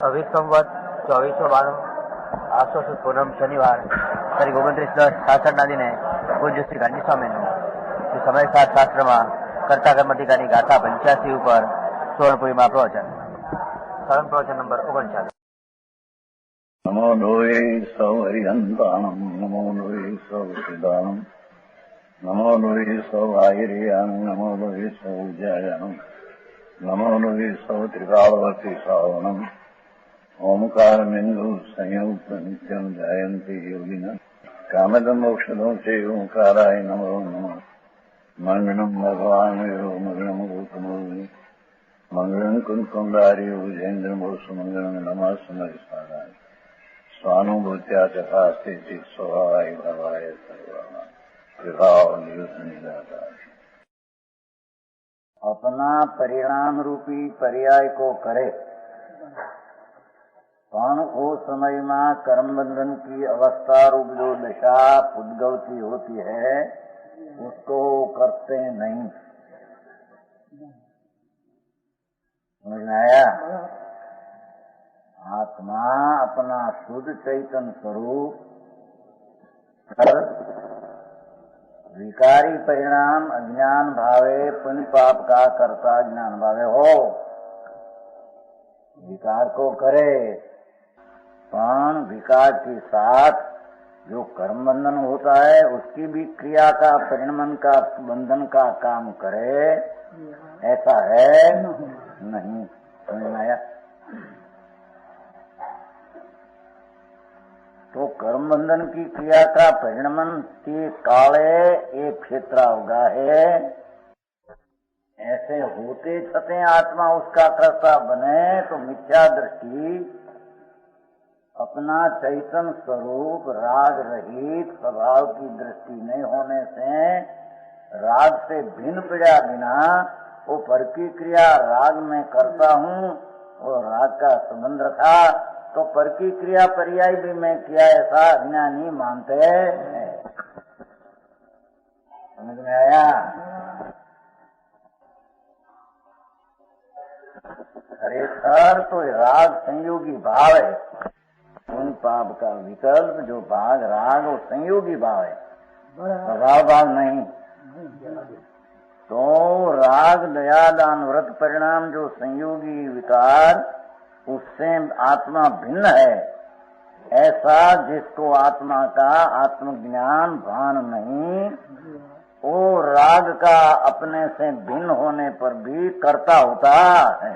अभी संवत 2492 આસો સુદ પૂનમ શનિવાર તારીખ 29/10/66 દિને પૂજ્ય શ્રી ગાંધી સ્વામીનું શ્રી સમયસાર શાસ્ત્રમાં કર્તા કર્મધિકાની ગાથા 85 ઉપર સુવર્ણપુરીમાં પ્રવચન. સરળ પ્રવચન નંબર 39. નમો લોહે સૌ હરિહંતાણમ નમો લોહે સૌ સિદ્ધાણમ નમો લોહે સૌ આહિર્યાણમ નમો લોહે સૌ જયાણમ નમો લોહે સૌ ત્રિકાળવતી શ્રાવણમ ओमकार बिंदु संयुक्त नित्यम जायंती योगिना कामदम मोक्षदो से ओंकाराय नमो नमः. मंगलम भगवान वीरो मंगलम गौतमोनि मंगलम कुंकुंडारी उजेन्द्र मोसु मंगलम नमः समरिसाराय स्वानुभूत्या तथास्ते चित स्वभावाय भवाय सर्वमा विभाव नियुत. अपना परिणाम रूपी पर्याय को करे पण उस समय में कर्म बंधन की अवस्था रूप जो दशा उद्गवती होती है उसको करते नहीं. समझ में आया? आत्मा अपना शुद्ध चैतन्य स्वरूप विकारी परिणाम अज्ञान भावे पुण्य पाप का कर्ता ज्ञान भावे हो विकार को करे, पण विकार के साथ जो कर्म बंधन होता है उसकी भी क्रिया का परिणमन का बंधन का काम करे, ऐसा है नहीं. समझ में आया? तो कर्म बंधन की क्रिया का परिणमन के काले एक क्षेत्र होगा है, ऐसे होते छते आत्मा उसका कर्ता बने तो मिथ्या दृष्टि अपना चैतन्य स्वरूप राग रहित स्वभाव की दृष्टि नहीं होने से राग से भिन्न पड़ा बिना वो पर की क्रिया राग में करता हूँ और राग का संबंध रखा तो पर की क्रिया पर्याय भी मैं किया ऐसा अज्ञानी मानते हैं. समझ में आया? खरेखर तो राग संयोगी भाव है. उन पाप का विकल्प जो भाग राग वो संयोगी भाव है, स्वभाव भाव नहीं. तो राग दया दान व्रत परिणाम जो संयोगी विकार उससे आत्मा भिन्न है, ऐसा जिसको आत्मा का आत्मज्ञान भान नहीं वो राग का अपने से भिन्न होने पर भी कर्ता होता है.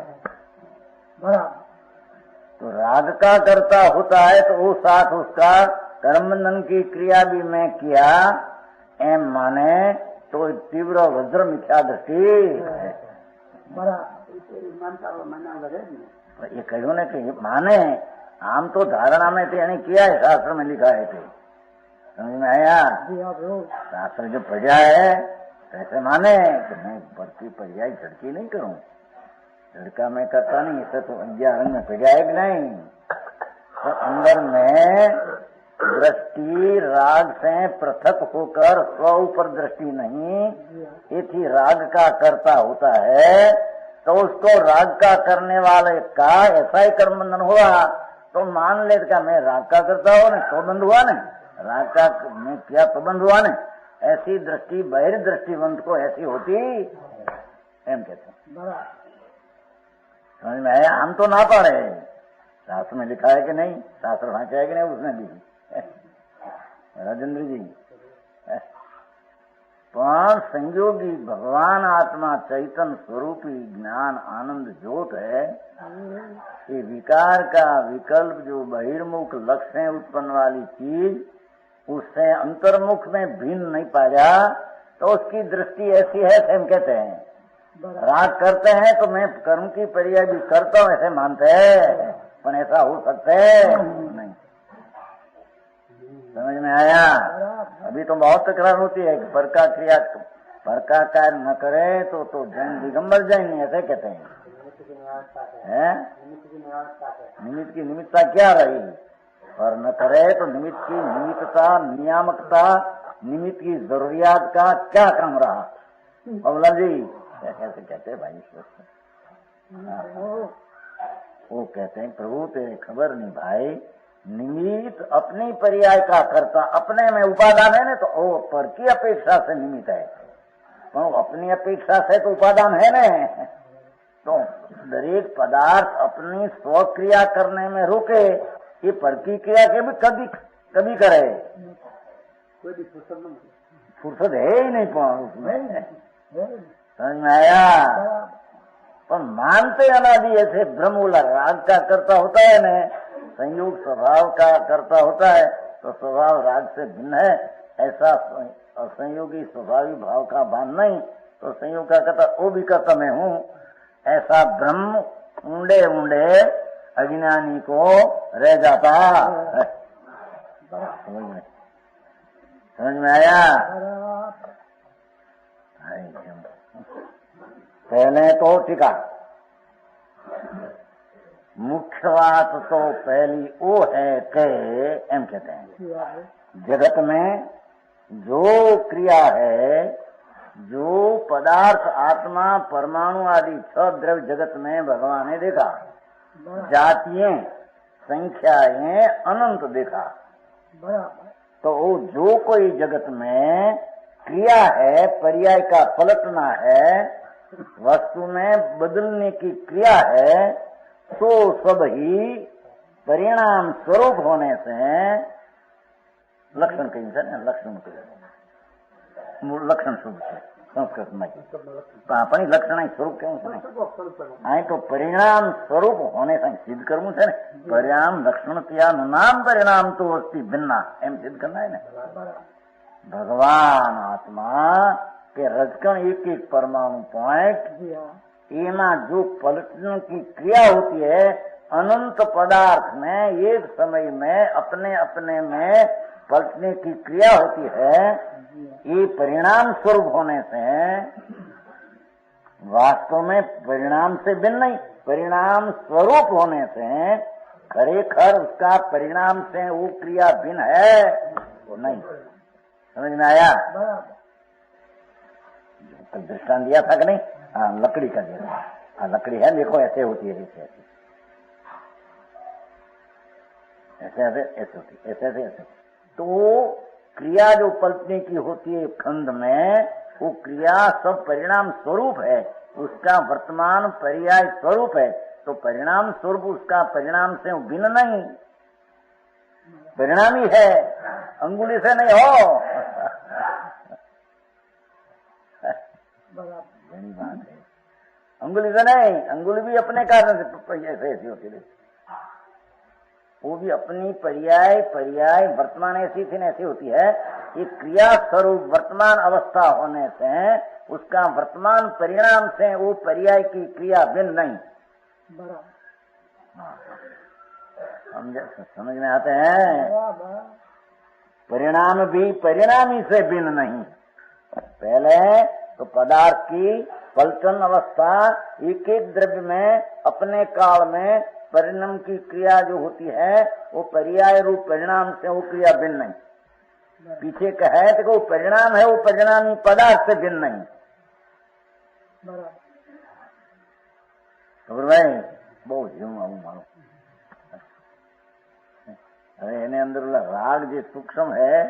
तो राग का कर्ता होता है तो वो साथ उसका कर्मबंधन की क्रिया भी मैं किया एम माने तो तीव्र वज्र मिथ्या दृष्टि है. ये कहूँ ने कि माने आम तो धारणा में थे किया है, शास्त्र में लिखा है थे. समझ में आया? शास्त्र जो पढ़ा है कैसे माने कि मैं बढ़ती पर्याय झड़की नहीं करूं, लड़का में करता नहीं, इसे तो 11 में पढ़ा है कि नहीं. तो अंदर में दृष्टि राग से पृथक होकर स्व ऊपर दृष्टि नहीं, ये थी राग का कर्ता होता है तो उसको राग का करने वाले का ऐसा ही कर्म बंधन हुआ तो मान ले का मैं राग का करता हुआ नहीं तो बंध हुआ नहीं, राग का मैं किया तो बंध हुआ नहीं. ऐसी दृष्टि बहिर दृष्टिवंत को ऐसी होती एम कहते हैं. समझ में आया? हम तो ना पढ़े, शास्त्र में लिखा है कि नहीं, शास्त्र भाषा है कि नहीं उसने भी राजेंद्र जी. पण संयोगी भगवान आत्मा चैतन्य स्वरूपी ज्ञान आनंद ज्योत है. ये विकार का विकल्प जो बहिर्मुख लक्ष्य से उत्पन्न वाली चीज उससे अंतर्मुख में भिन्न नहीं पाया तो उसकी दृष्टि ऐसी है हम कहते हैं. राग करते हैं तो मैं कर्म की पर्याय भी करता हूँ ऐसे मानते हैं, पर ऐसा हो सकता है नहीं. समझ में आया? अभी तो बहुत तकरार होती है कि पर का क्रिया पर का कार्य न करे तो जैन दिगंबर जैन नहीं ऐसे कहते हैं. निमित्त की निमित्ता क्या रही? पर न करे तो निमित्त की निमित्तता नियामकता निमित्त की जरूरियात का क्या क्रम रहा? बाबूलाल जी कैसे कहते हैं भाई. वो कहते हैं प्रभु तेरे खबर नहीं भाई, निमित्त अपनी पर्याय का करता अपने में उपादान है ना, तो वो पर की अपेक्षा से निमित्त है, तो अपनी अपेक्षा से तो उपादान है ना। तो दरेक पदार्थ अपनी स्वक्रिया करने में रुके, ये पर की क्रिया के भी कभी कभी करे, फुर्सत है ही नहीं उसमें, समझ में आया। पर मानते अनादि ऐसे ब्रह्मूला राग का करता होता है न, संयोग स्वभाव का करता होता है, तो स्वभाव राग से भिन्न है, ऐसा संयोगी स्वभावी भाव का भान नहीं, तो संयोग का करता वो भी करता मैं हूँ, ऐसा ब्रह्म ऊंडे ऊंडे अज्ञानी को रह जाता। समझ में आया। पहले तो टीका, मुख्य बात तो पहली वो है कि एम कहते हैं जगत में जो क्रिया है, जो पदार्थ आत्मा परमाणु आदि छह द्रव्य जगत में भगवान ने देखा, जातियां संख्याएं अनंत देखा, तो वो जो कोई जगत में क्रिया है, पर्याय का पलटना है, वस्तु में बदलने की क्रिया है, तो सब ही परिणाम स्वरूप होने से लक्षण कहीं से लक्षण लक्षण स्वरूप है संस्कृत में अपनी लक्षण स्वरूप क्यों नहीं, तो परिणाम स्वरूप होने से सिद्ध करવું છે ને, परिणाम लक्षण त्या नाम परिणाम तो वस्ती भिन्ना एम सिद्ध करना है ना। भगवान आत्मा के रजकण एक एक परमाणु पॉइंट एमा जो पलटने की क्रिया होती है, अनंत पदार्थ में एक समय में अपने अपने में पलटने की क्रिया होती है, ये परिणाम स्वरूप होने से वास्तव में परिणाम से भिन्न नहीं, परिणाम स्वरूप होने से खरेखर उसका परिणाम से वो क्रिया भिन्न है वो नहीं। समझ में आया। कल दृष्टांत दिया था कि नहीं, हाँ लकड़ी का दिया था, हाँ लकड़ी है देखो ऐसे होती है, ऐसे ऐसे ऐसे ऐसे होती है, ऐसे ऐसे ऐसे, तो क्रिया जो पलटने की होती है खंड में, वो क्रिया सब परिणाम स्वरूप है, उसका वर्तमान पर्याय स्वरूप है, तो परिणाम स्वरूप उसका परिणाम से भिन्न नहीं, परिणाम ही है, अंगुली से नहीं हो। बड़ी बात है, अंगुली से नहीं, अंगुली भी अपने कारण से ऐसी होती है, वो भी अपनी पर्याय पर्याय वर्तमान ऐसी थी ऐसी होती है, ये क्रिया स्वरूप वर्तमान अवस्था होने से उसका वर्तमान परिणाम से वो पर्याय की क्रिया भिन्न नहीं। समझ में आते हैं। परिणाम भी परिणामी से भिन्न नहीं। पहले तो पदार्थ की पलटन अवस्था एक एक द्रव्य में अपने काल में परिणाम की क्रिया जो होती है वो पर्याय रूप परिणाम से वो क्रिया भिन्न नहीं। पीछे का है तो वो परिणाम है, वो परिणामी पदार्थ से भिन्न नहीं। खबर भाई बहुत जीव मालूम अरे एने अंदर राग जो सूक्ष्म है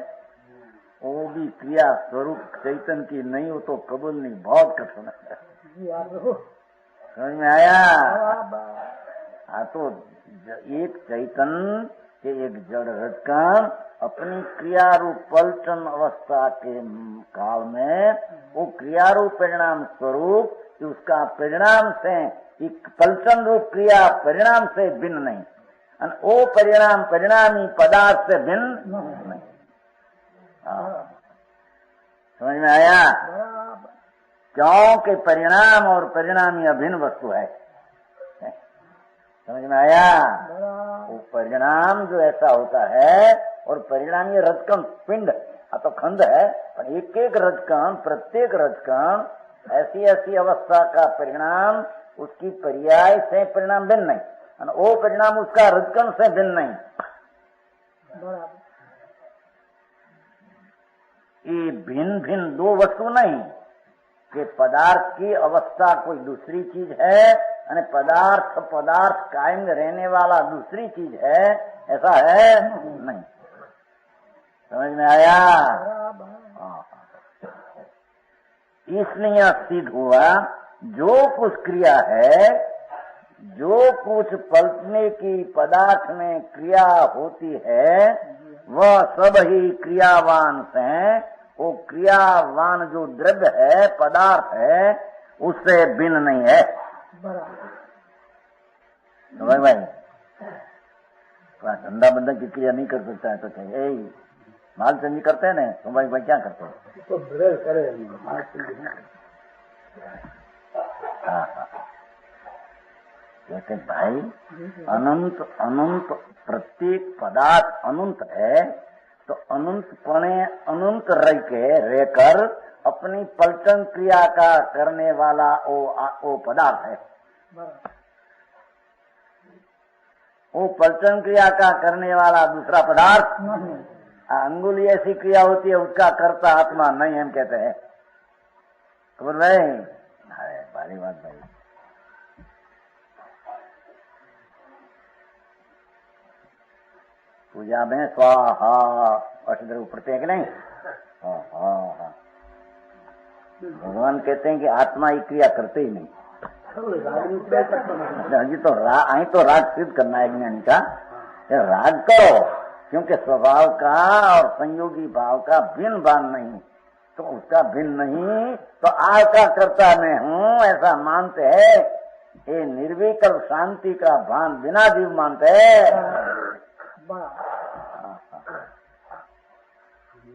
वो भी क्रिया स्वरूप चैतन की नहीं हो तो कबूल नहीं, बहुत कठिन है। समझ में आया। हाँ तो एक चैतन के एक जड़ रजकण अपनी क्रियारूप पलटन अवस्था के काल में वो क्रियारूप परिणाम स्वरूप उसका परिणाम से एक पलटन रूप क्रिया परिणाम से भिन्न नहीं, वो परिणाम परिणामी पदार्थ से भिन्न नहीं। समझ में आया। क्योंकि परिणाम और परिणामी अभिन्न वस्तु है। समझ में आया। वो परिणाम जो ऐसा होता है और परिणामी रजकण पिंड तो खंड है, पर एक एक रजकण प्रत्येक रजकण ऐसी ऐसी अवस्था का परिणाम उसकी पर्याय से परिणाम भिन्न नहीं, वो परिणाम उसका रजकण से भिन्न नहीं। ये भिन्न भिन्न दो वस्तु नहीं कि पदार्थ की अवस्था कोई दूसरी चीज है અને पदार्थ कायम रहने वाला दूसरी चीज है, ऐसा है नहीं। समझ में आया? इसलिए सिद्ध हुआ जो कुछ क्रिया है, जो कुछ पलटने की पदार्थ में क्रिया होती है, वह सब ही क्रियावान से, वो क्रियावान जो द्रव्य है, पदार्थ है, उससे भिन्न नहीं है। तो भाई धंधा बंधन की क्रिया नहीं कर सकता है तो चाहिए माल चंदी करते हैं ना, तो भाई क्या करते हैं तो ब्रेल करे। हाँ कहते भाई अनंत अनंत प्रत्येक पदार्थ अनंत है, तो अनंतपणे अनंत रहकर अपनी पलटन क्रिया का करने वाला वो पदार्थ है। वो पलटन क्रिया का करने वाला दूसरा पदार्थ, अंगुली ऐसी क्रिया होती है उसका करता आत्मा नहीं, हम कहते हैं। खबर भाई? अरे भारी बात भाई। पूजा में स्वाहा अष्टद्र पढ़ते हैं कि नहीं? हाँ। भगवान कहते हैं कि आत्मा ही क्रिया करते ही नहीं। अभी तो राग सिद्ध करना है ज्ञानी का, राग करो, क्योंकि स्वभाव का और संयोगी भाव का भिन्न भान नहीं, तो उसका भिन्न नहीं, तो आज का कर्ता मैं हूँ ऐसा मानते हैं, ये निर्विकल्प शांति का भान बिना जीव मानते हैं।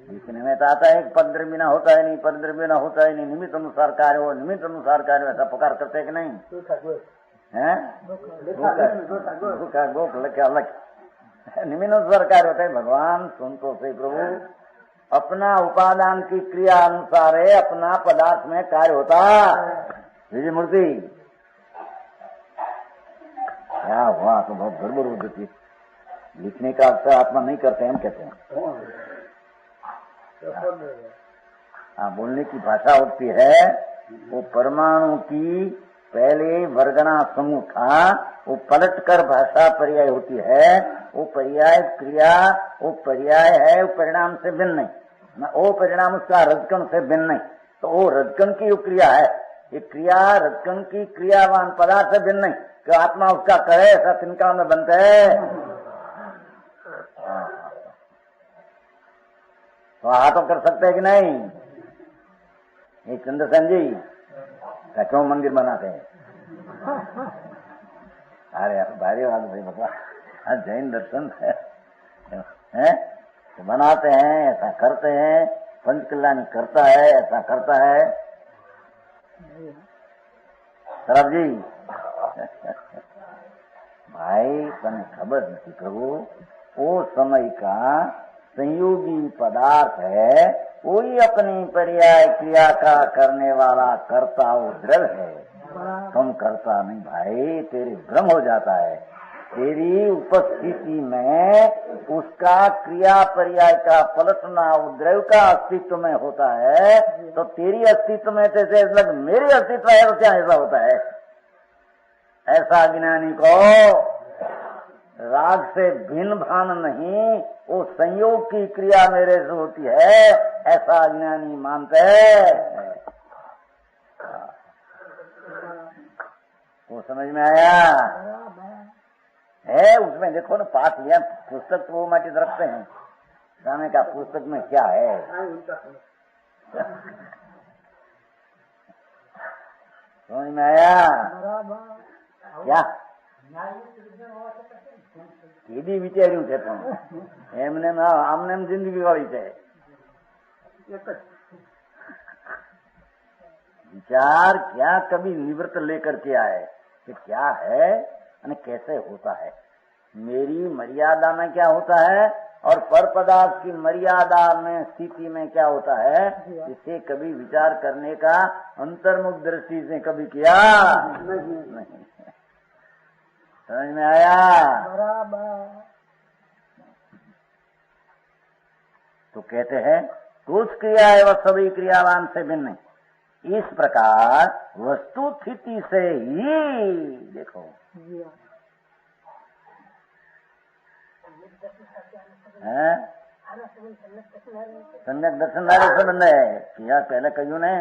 लिखने में तो आता है पंद्रह बिना होता है नहीं, पंद्रह बिना होता है नहीं, निमित्त अनुसार कार्य हो, निमित्त अनुसार कार्य, ऐसा पुकार करते हैं कि नहीं? गोख लख अलग निमित्त अनुसार कार्य होता है। भगवान सुनतो से प्रभु अपना उपादान की क्रिया अनुसार है, अपना पदार्थ में कार्य होता। विजय मूर्ति क्या हुआ तो बहुत गड़बड़ हो जाती। लिखने का अर्थ आत्मा नहीं करते हम कहते हैं। हाँ, बोलने की भाषा होती है, वो परमाणु की पहले वर्गना समूह था, वो पलटकर भाषा पर्याय होती है, वो पर्याय क्रिया, वो पर्याय है, वो परिणाम से भिन्न नहीं, वो परिणाम उसका रजकन से भिन्न नहीं, तो वो रजकन की वो क्रिया है, ये क्रिया रजकन की क्रियावान पदार्थ से भिन्न नहीं, कि आत्मा उसका करे ऐसा तिनका में बनता है। तो तो कर सकते हैं कि नहीं? ये चंद्रसेन जी क्यों मंदिर बनाते हैं? अरे भारी बात भाई भगवान, जैन दर्शन है तो बनाते हैं, ऐसा करते हैं, पंच कल्याण करता है, ऐसा करता है। सरब जी भाई तने खबर नहीं प्रभु, वो समय का संयोगी पदार्थ है, वही अपनी पर्याय क्रिया का करने वाला कर्ता वो द्रव्य है, तुम करता नहीं भाई, तेरे भ्रम हो जाता है। तेरी उपस्थिति में उसका क्रिया पर्याय का पलटना द्रव्य का अस्तित्व में होता है, तो तेरी अस्तित्व में जैसे लग मेरे अस्तित्व है तो क्या ऐसा होता है? ऐसा ज्ञानी को राग से भिन्न भान नहीं, वो संयोग की क्रिया मेरे से होती है, ऐसा ज्ञानी मानते हैं। वो समझ में आया है? उसमें देखो ना, पाठ लिया पुस्तक तो वो माटी रखते हैं, जाने का पुस्तक में क्या है। समझ में आया क्या? સીધી વિચાર્યું છે પણ એમને આમને જિંદગી વાળી છે। विचार क्या कभी निवृत्त लेकर के आए कि क्या है और कैसे होता है, मेरी मर्यादा में क्या होता है और पर पदार्थ की मर्यादा में स्थिति में क्या होता है, इसे कभी विचार करने का अंतर्मुख दृष्टि से कभी किया नहीं। समझ में आया? बराबर। तो कहते हैं कुछ क्रिया है वह सभी क्रियावान से भिन्न नहीं, इस प्रकार वस्तु स्थिति से ही देखो है सम्यक दर्शनदारी संबंध है किया। पहले कईयों ने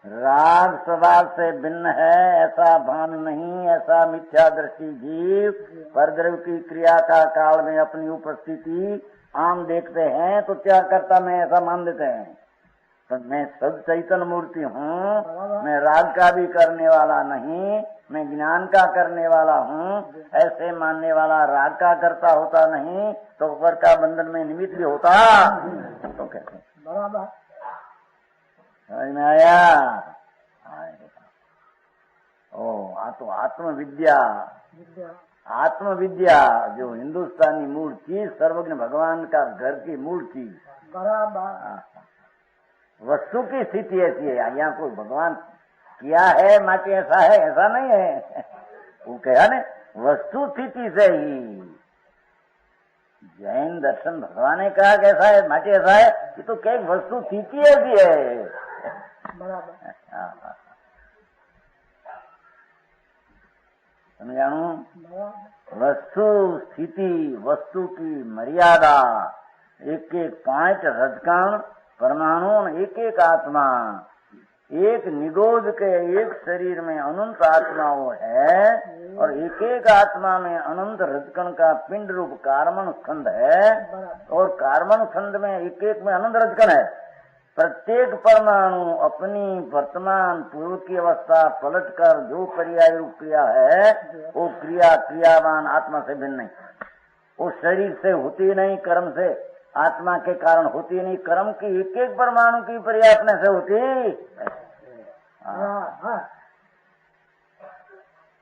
राग स्वभाव से भिन्न है ऐसा भान नहीं, ऐसा मिथ्या दृष्टि जीव परद्रव्य की क्रिया का काल में अपनी उपस्थिति आम देखते हैं तो क्या करता मैं ऐसा मान देते हैं। तो मैं सब चैतन्य मूर्ति हूँ, मैं राग का भी करने वाला नहीं, मैं ज्ञान का करने वाला हूँ, ऐसे मानने वाला राग का करता होता नहीं तो ऊपर का बंधन में निमित्त भी होता तो कैसे बराबर समझ में आया। ओ तो आत्मविद्या, आत्मविद्या जो हिंदुस्तानी मूल चीज सर्वज्ञ भगवान का घर की मूल चीज बराबर वस्तु की स्थिति ऐसी है। यहाँ कोई भगवान किया है माटी ऐसा है ऐसा नहीं है वो कहा ने वस्तु स्थिति से ही। जैन दर्शन भगवान ने कहा कैसा है माटी ऐसा है कि तो क्या वस्तु स्थिति ऐसी है बराबर समझाणु। वस्तु स्थिति वस्तु की मर्यादा एक एक पांच रजकण परमाणु एक एक आत्मा एक निगोद के एक शरीर में अनंत आत्माओं है और एक एक आत्मा में अनंत रजकण का पिंड रूप कार्बन स्कंद है और कार्बन स्कंद में एक एक में अनंत रजकण है। प्रत्येक परमाणु अपनी वर्तमान पूर्व की अवस्था पलटकर जो पर्याय रूप क्रिया है वो क्रिया क्रियावान आत्मा से भिन्न नहीं, वो शरीर से होती नहीं, कर्म से आत्मा के कारण होती नहीं, कर्म की एक एक परमाणु की पर्याय अपने से होती।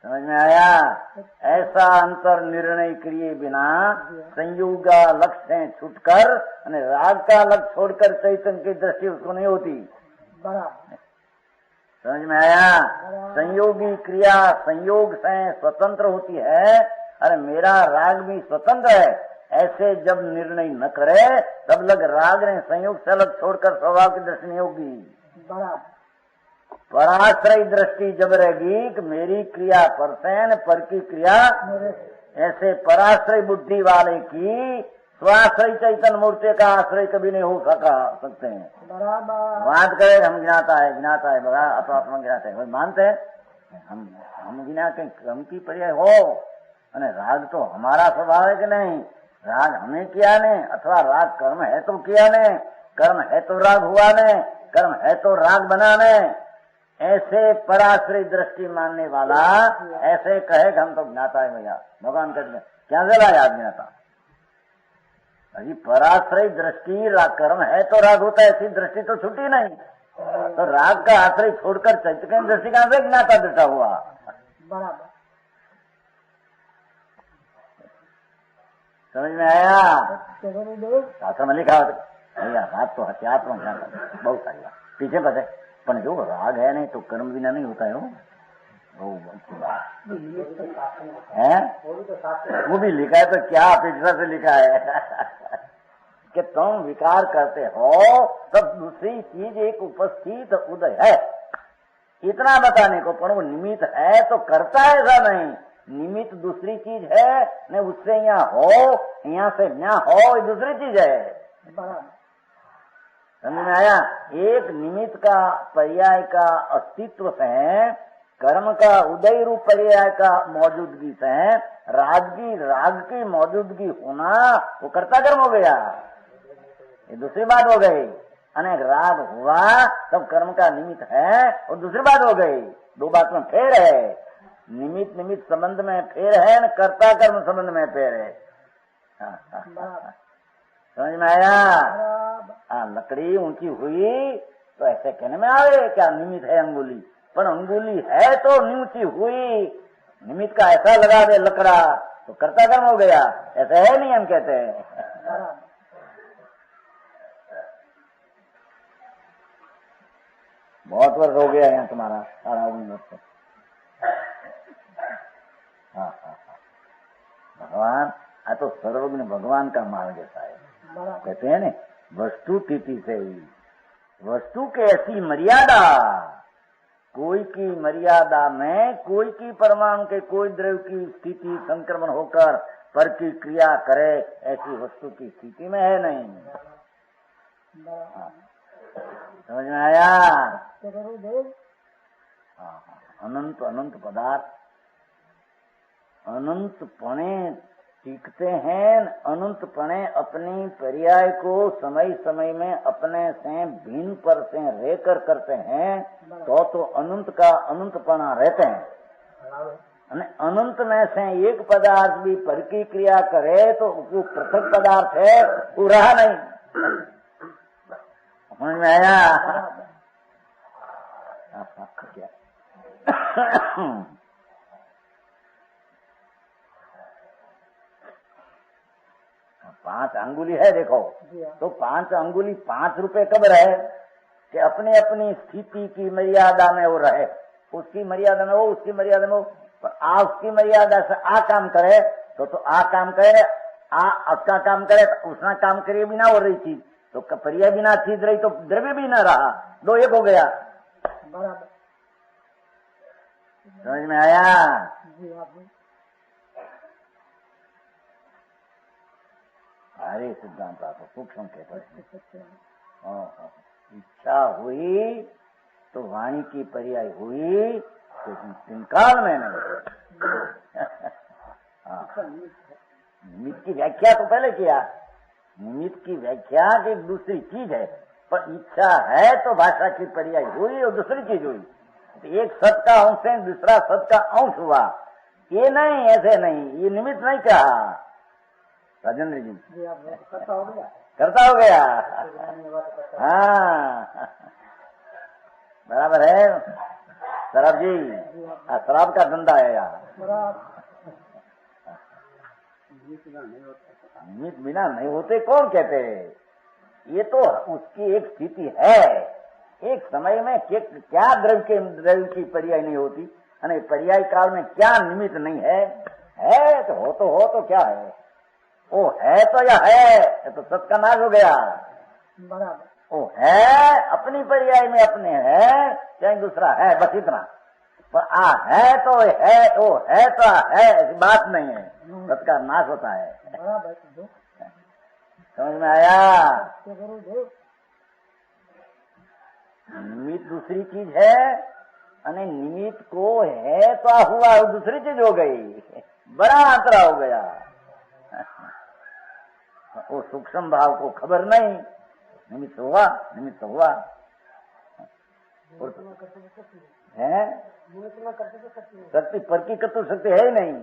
समझ में आया। ऐसा अंतर निर्णय किए बिना संयोग का लक्ष्य से छूटकर राग का लक्ष्य छोड़कर चैतन्य की दृष्टि उसको नहीं होती। समझ में आया। संयोगी क्रिया संयोग से स्वतंत्र होती है। अरे मेरा राग भी स्वतंत्र है ऐसे जब निर्णय न करे तब लग राग ने संयोग से अलग छोड़कर स्वभाव की दृष्टि नहीं होगी। पराश्रय दृष्टि जब रहेगी कि मेरी क्रिया पर से पर की क्रिया ऐसे पराश्रय बुद्धि वाले की स्वाश्रय चैतन्य मूर्ति का आश्रय कभी नहीं हो सकते हैं। बात करें हम गिनाता है बड़ा अपना गिनाते हैं मानते हैं हम गिना के क्रम की पर्याय हो अने राग तो हमारा स्वभाव है कि नहीं, राग हमें किया ने अथवा राग कर्म है तो किया ने, कर्म है तो राग हुआ ने, कर्म है तो राग बना ने। ऐसे पराश्रय दृष्टि मानने वाला ऐसे कहे कि हम तो ज्ञाता है भैया भगवान कहते क्या जला याद ज्ञाता। अभी पराश्रय दृष्टि राग कर्म है तो राग होता है ऐसी दृष्टि तो छुट्टी नहीं, तो राग का आश्रय छोड़कर चैतन्य दृष्टि कहां से ज्ञाता दृष्टा हुआ। बराबर समझ में आया। शास्त्र में लिखा भैया राग तो हत्यात्म बहुत सारी बात पीछे पते पर जो राग है नहीं तो कर्म बिना नहीं होता है वो भी लिखा है तो क्या अपेक्षा से लिखा है कि तुम विकार करते हो तब दूसरी चीज एक उपस्थित उदय है इतना बताने को, पर वो निमित्त है तो करता है ऐसा नहीं। निमित्त दूसरी चीज है न, उससे यहाँ हो यहाँ से न हो ये दूसरी चीज है। समझ में आया। एक निमित्त का पर्याय का अस्तित्व से कर्म का उदय रूप पर्याय का मौजूदगी से राग की मौजूदगी होना वो कर्ता कर्म हो गया, ये दूसरी बात हो गई। अनेक राग हुआ तब कर्म का निमित्त है और दूसरी बात हो गई। दो बात में फेर है, निमित्त संबंध में फेर है न कर्ता कर्म संबंध में फेर है। समझ में आया। लकड़ी ऊंची हुई तो ऐसे कहने में आवे क्या निमित्त है अंगुली, पर अंगुली है तो ऊंची हुई, निमित्त का ऐसा लगा दे लकड़ा तो कर्ता कर्म हो गया, ऐसा है नहीं हम कहते हैं। बहुत वर्ष हो गया यहाँ तुम्हारा 19.5 वर्ष। भगवान तो सर्वज्ञ भगवान का मार्ग जैसा है कहते हैं ना, वस्तु स्थिति से ही वस्तु की ऐसी मर्यादा, कोई की मर्यादा में कोई की परमाणु के कोई द्रव्य की स्थिति संक्रमण होकर पर की क्रिया करे, ऐसी वस्तु की स्थिति में है नहीं। समझ में आया? अनंत अनंत पदार्थ अनंतपणे सीखते हैं, अनंतपणे अपनी पर्याय को समय समय में अपने से भिन्न पर से रहकर करते हैं, तो अनंत का अनंतपणा रहते हैं। अनंत में से एक पदार्थ भी पर की क्रिया करे तो वो पृथक पदार्थ है, वो रहा नहीं। समझ में आया? क्या 5 अंगुली है देखो, तो 5 अंगुली 5 रुपए कब रहे कि अपनी अपनी स्थिति की मर्यादा में वो रहे, उसकी मर्यादा में वो, उसकी मर्यादा में वो। पर आ उसकी मर्यादा से आ काम करे तो आ काम करे, आ उसका काम करे तो उसना काम करे भी ना हो रही चीज, तो पर्याय भी ना चीज रही तो द्रव्य भी ना रहा, 2 एक हो गया। समझ में आया? अरे सिद्धांत आपको सूक्ष्म कहते हैं। इच्छा हुई तो वाणी की पर्याय हुई, लेकिन काल में नहीं। निमित्त की व्याख्या तो पहले किया, निमित्त की व्याख्या की दूसरी चीज है, पर इच्छा है तो भाषा की पर्याय हुई और दूसरी चीज हुई। एक सत का अंश है, दूसरा सत का अंश हुआ, ये नहीं, ऐसे नहीं, ये निमित्त नहीं कहा। राजेंद्र जी करता हो गया। हाँ बराबर है। शराब जी, शराब का धंधा है यार, निमित्त बिना नहीं होते कौन कहते? ये तो उसकी एक स्थिति है, एक समय में क्या द्रव्य की पर्याय नहीं होती, अने पर्याय काल में क्या निमित्त नहीं है तो हो क्या है? वो है तो या है तो सत का नाश हो गया। बराबर। वो है अपनी पर्याय में अपने है, चाहे दूसरा है, बस इतना। पर आ है तो है, वो है तो है, ऐसी बात नहीं है, सत का नाश होता है। बराबर। समझ में आया? निमित्त दूसरी चीज है, अने निमित्त को है तो हुआ दूसरी चीज हो गई, बड़ा अंतरा हो गया। वो सूक्ष्म भाव को खबर नहीं, निमित्त हुआ है, शक्ति पर की कर्तव्य शक्ति है ही नहीं,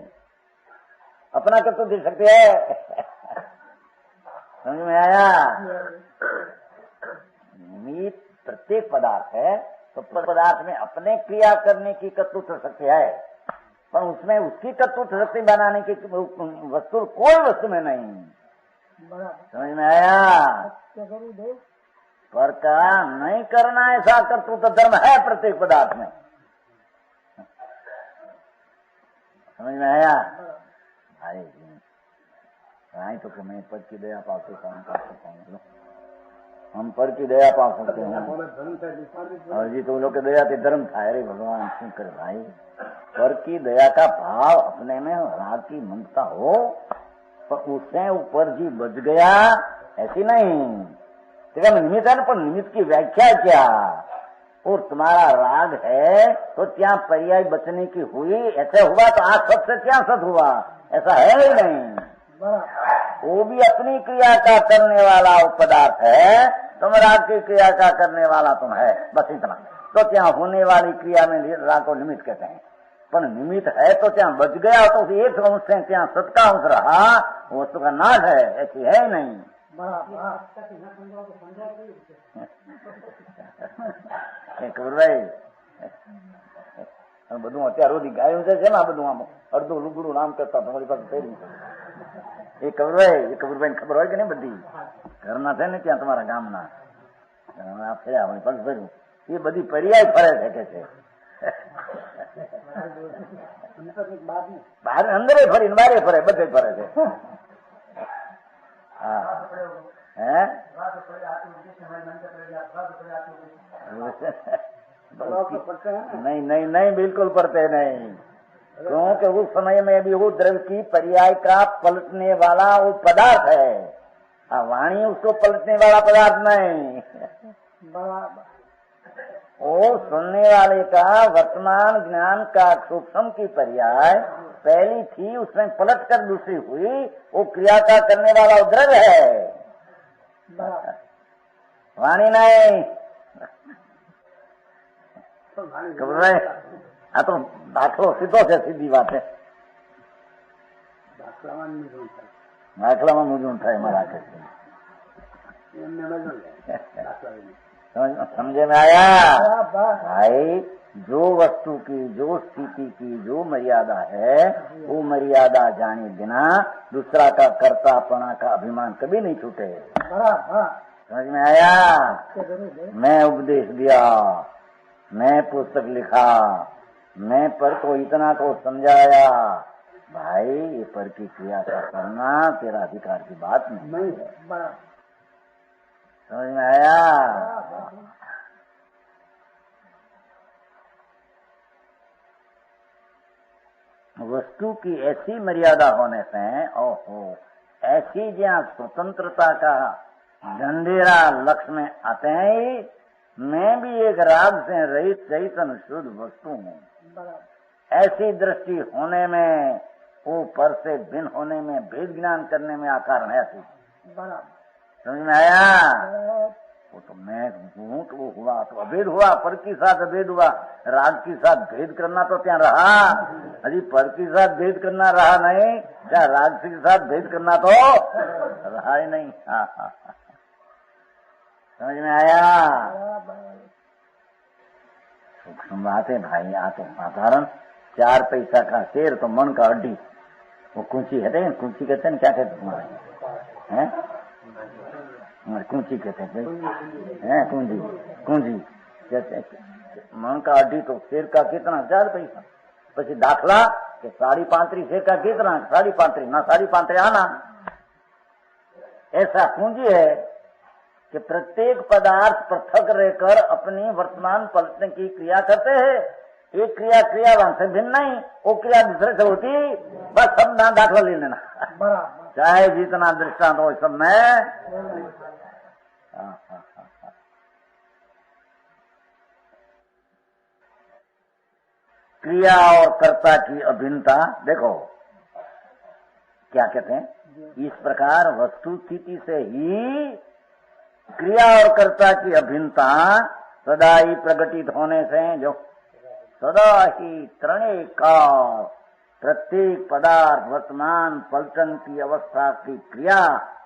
अपना कर्तव्य शक्ति है। समझ में आया? निमित्त प्रत्येक पदार्थ है तो पदार्थ में अपने क्रिया करने की कर्तृत्व शक्ति है, पर उसमें उसकी कर्तृत्व शक्ति बनाने की वस्तु कोई वस्तु में नहीं। समझ में आया? पर का नहीं करना ऐसा कर्तृत्व धर्म है प्रत्येक पदार्थ में। समझ में आया? अरे नहीं तो मैं पद की दया पा सकता हूँ, हम पर की दया पा सकते हैं। और जी तुम लोग की दया की धर्म था। अरे भगवान क्यों करे भाई, पर की दया का भाव अपने में राग की ममता हो, पर उससे ऊपर जी बच गया, ऐसी नहीं। तो निमित्त है ना, पर निमित्त की व्याख्या क्या? और तुम्हारा राग है तो क्या पर्याय बचने की हुई, ऐसे हुआ तो आज सत से क्या सत हुआ, ऐसा है ही नहीं। वो भी अपनी क्रिया का करने वाला वो पदार्थ है, तुम राग की क्रिया का करने वाला तुम है, बस इतना। तो क्या होने वाली क्रिया में राग को निमित्त कहते हैं, पर निमित्त है तो क्या बच गया, तो एक अंश से क्या सत का अंश रहा, वस्तु का नाश है, ऐसी है ही नहीं। કબરભાઈ બધું અત્યાર સુધી ગાયું છે ને, આ બધું આમ અડધું લુગડું નામ કરતા તમારી પાસે પહેર્યું છે એ કબરભાઈ ને ખબર હોય કે નહીં, બધી ઘરના છે ને ત્યાં તમારા ગામના આ ફર્યા અમારી પાસે ભર્યું, એ બધી પર્યાય ફરે છે કે છે, બહાર અંદર ફરીને બારે ફરે, બધે ફરે છે। હા है नहीं नहीं नहीं, बिल्कुल पढ़ते नहीं, क्योंकि उस समय में भी वो द्रव्य की पर्याय का पलटने वाला वो पदार्थ है, वाणी उसको पलटने वाला पदार्थ नहीं। बराबर। वो सुनने वाले का वर्तमान ज्ञान का सूक्ष्म की पर्याय पहली थी, उसमें पलट कर दूसरी हुई, वो क्रिया का करने वाला द्रव्य है, बराबर। वाणी नहीं। આ તો દાખલો સીધો છે, સીધી વાત છે, દાખલામાં મૂંઝવણ થાય મારા समझे में आया भाई? जो वस्तु की, जो स्थिति की जो मर्यादा है, वो मर्यादा जाने बिना दूसरा का कर्तापना का अभिमान कभी नहीं छूटे। समझ में आया? मैं उपदेश दिया, मैं पुस्तक लिखा, मैं पर को इतना को समझाया, भाई ये पर की क्रिया का करना तेरा अधिकार की बात नहीं है। समझ में आया? वस्तु की ऐसी मर्यादा होने से, ओहो, ऐसी जहाँ स्वतंत्रता का ढंढेरा लक्ष्य में आते हैं, मैं भी एक राग से रहित चैतन्य शुद्ध वस्तु हूँ, ऐसी दृष्टि होने में, वो पर से भिन्न होने में, भेद ज्ञान करने में आकार है। समझ में आया? वो तो मैं हूँ तो वो हुआ तो अभेद हुआ, पर के साथ अभेद हुआ, राग के साथ भेद करना तो क्या रहा? अभी पर के साथ भेद करना रहा नहीं, क्या राग के साथ भेद करना तो रहा ही नहीं। हाँ हाँ हाँ, समझ में आया? सूक्ष्म बात है भाई। आ तो साधारण 4 पैसा का शेर तो मन का अड्डी, वो कुंची है, कुंची कहते हैं, क्या कहते तुम्हारे हैं? कुंची कहते हैं, कुंजी, कुंजी कहते, मन का अड्डी तो शेर का कितना? 4 पैसा। પછી દાખલા કે 35.5 शेर का कितना? 35.5 ना 35.5 आना। ऐसा कुंजी है कि प्रत्येक पदार्थ पृथक रहकर अपनी वर्तमान पलटने की क्रिया करते हैं। एक क्रिया क्रियावान से भिन्न नहीं, वो क्रिया दूसरे से होती, बस सब ना दाखला ले लेना, चाहे जितना दृष्टांत हो सब में। क्रिया और कर्ता की अभिन्नता देखो क्या कहते हैं, इस प्रकार वस्तु स्थिति से ही क्रिया और कर्ता की अभिन्नता सदा ही प्रकटित होने से, जो सदा ही त्रणेय काल प्रत्येक पदार्थ वर्तमान पलटन की अवस्था की क्रिया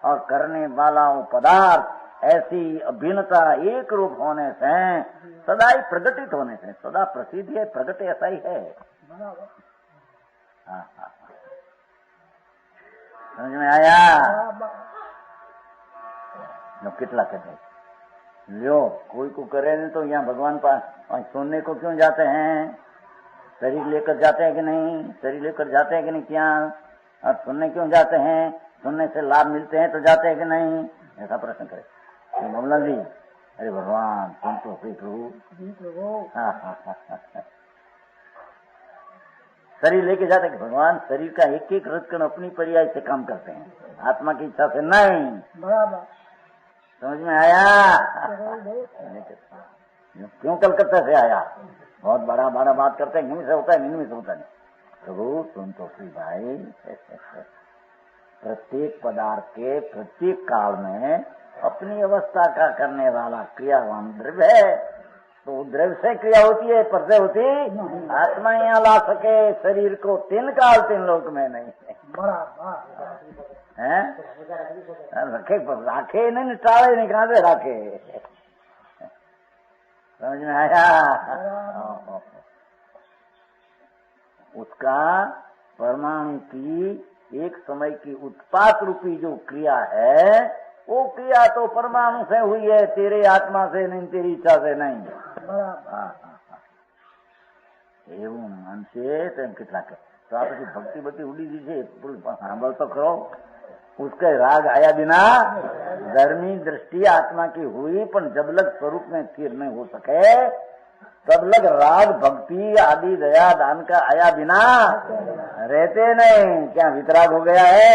और करने वाला वो पदार्थ, ऐसी अभिन्नता एक रूप होने से, सदा ही प्रकटित होने से, सदा प्रसिद्ध है, प्रकट ऐसा ही है। हाँ हाँ, समझ में आया? लो कितना कहते हैं, लो कोई को करे नहीं तो यहाँ भगवान पास सुनने को क्यों जाते हैं? शरीर लेकर जाते हैं कि नहीं? शरीर लेकर जाते हैं कि नहीं? क्या और सुनने क्यों जाते हैं? सुनने से लाभ मिलते हैं तो जाते हैं कि नहीं? ऐसा प्रश्न करे मोहम्मद जी। अरे भगवान तुम तो प्रभु। हाँ हाँ हाँ, शरीर लेके जाते हैं कि भगवान शरीर का एक एक रत्कण अपनी पर्याय से काम करते हैं, आत्मा की इच्छा से नहीं। बराबर, समझ में आया? क्यों कलकत्ता से आया? बहुत बड़ा बड़ा बात करते हैं, हिंदी से होता है, हिंदी से होता नहीं। प्रभु तुम तो श्री भाई प्रत्येक पदार्थ के प्रत्येक काल में अपनी अवस्था का करने वाला क्रियावान द्रव्य है, तो द्रव्य से क्रिया होती है, पर से होती आत्मा यहाँ ला सके शरीर को 3 काल 3 लोक में नहीं है। रखे राखे नहीं, टाले नहीं, कहाँ से राखे? समझ में आया? उसका परमाणु की एक समय की उत्पात रूपी जो क्रिया है, वो क्रिया तो परमाणु से हुई है, तेरे आत्मा से नहीं, तेरी इच्छा से नहीं। એવું માનશે તેમ કેટલાક તો આ પછી ભક્તિ બધી ઉડી ગઈ છે, સાંભળ તો ખરો, उसके राग आया बिना धर्मी दृष्टि आत्मा की हुई, पर जब लग स्वरूप में स्थिर नहीं हो सके तब लग राग भक्ति आदि दया दान का आया बिना रहते नहीं। क्या वितराग हो गया है?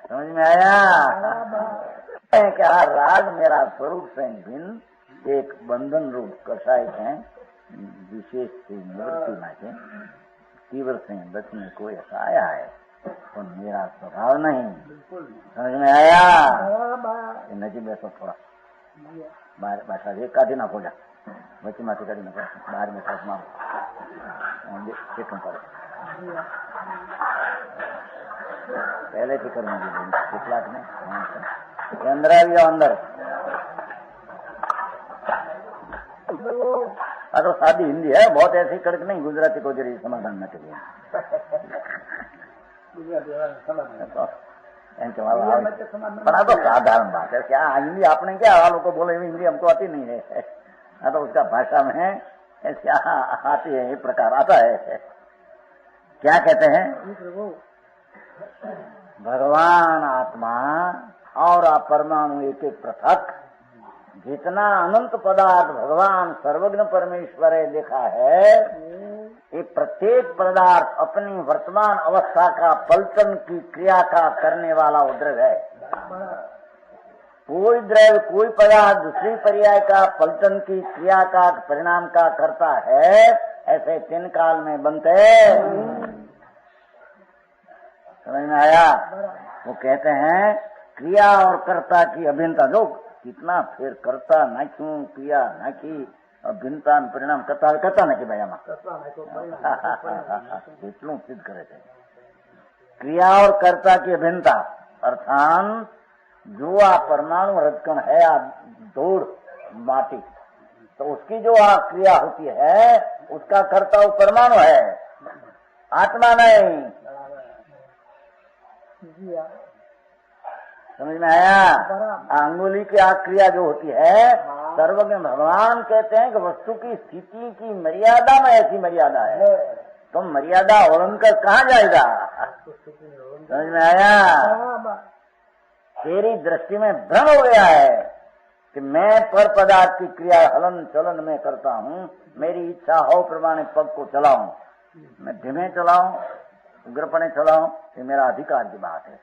समझ में आया? क्या राग मेरा स्वरूप से भिन्न एक बंधन रूप कषाय है, विशेष से निवृत्ति माटे तीव्र से बचने को ऐसा आया है, तो मेरा स्वभाव नहीं। समझ में आया? नजीब बैठो, थोड़ा बाहर बैठा दे, काटी ना खोजा बच्ची माटी काटी ना बाहर बैठा मारो चिकन पड़े पहले फिक्र में पिछलाट में अंदर आ गया अंदर। तो सादी हिंदी है, बहुत ऐसी कड़क नहीं, गुजराती को जरिए समाधान न करिए। तो साधारण बात है, क्या हिंदी आपने क्या वालों को बोले, हिंदी हमको आती नहीं है। तो उसका भाषा में क्या आती है, ये प्रकार आता है। क्या कहते हैं? भगवान आत्मा और परमाणु एक एक पृथक, जितना अनंत पदार्थ भगवान सर्वज्ञ परमेश्वर है देखा है, ये प्रत्येक पदार्थ अपनी वर्तमान अवस्था का पलटन की क्रिया का करने वाला द्रव्य है। कोई द्रव्य कोई पदार्थ दूसरी पर्याय का पलटन की क्रिया का परिणाम का करता है, ऐसे 3 काल में बनते। समझ में आया? वो कहते हैं क्रिया और कर्ता की अभिन्नता, जो कितना फिर करता ना क्यों क्रिया ना की अभिन्नता परिणाम करता ना कि भाई એટલું सिद्ध करे थे। क्रिया और कर्ता की अभिन्नता अर्थात जो आ परमाणु रजकण है, आ धूड़ माटी, तो उसकी जो आ क्रिया होती है उसका कर्ता वो परमाणु है, आत्मा नहीं। समझ में आया? अंगुली की आग क्रिया जो होती है, सर्वज्ञ भगवान कहते हैं कि वस्तु की स्थिति की मर्यादा में ऐसी मर्यादा है, तो मर्यादा उल्लंघन कहाँ जाएगा? समझ में आया? तेरी दृष्टि में भ्रम हो गया है कि मैं पर पदार्थ की क्रिया हलन चलन में करता हूँ, मेरी इच्छा हो प्रमाणे पग को चलाऊं, मैं धीमे चलाऊं उग्रपणे चलाऊं, ये मेरा अधिकार की बात है।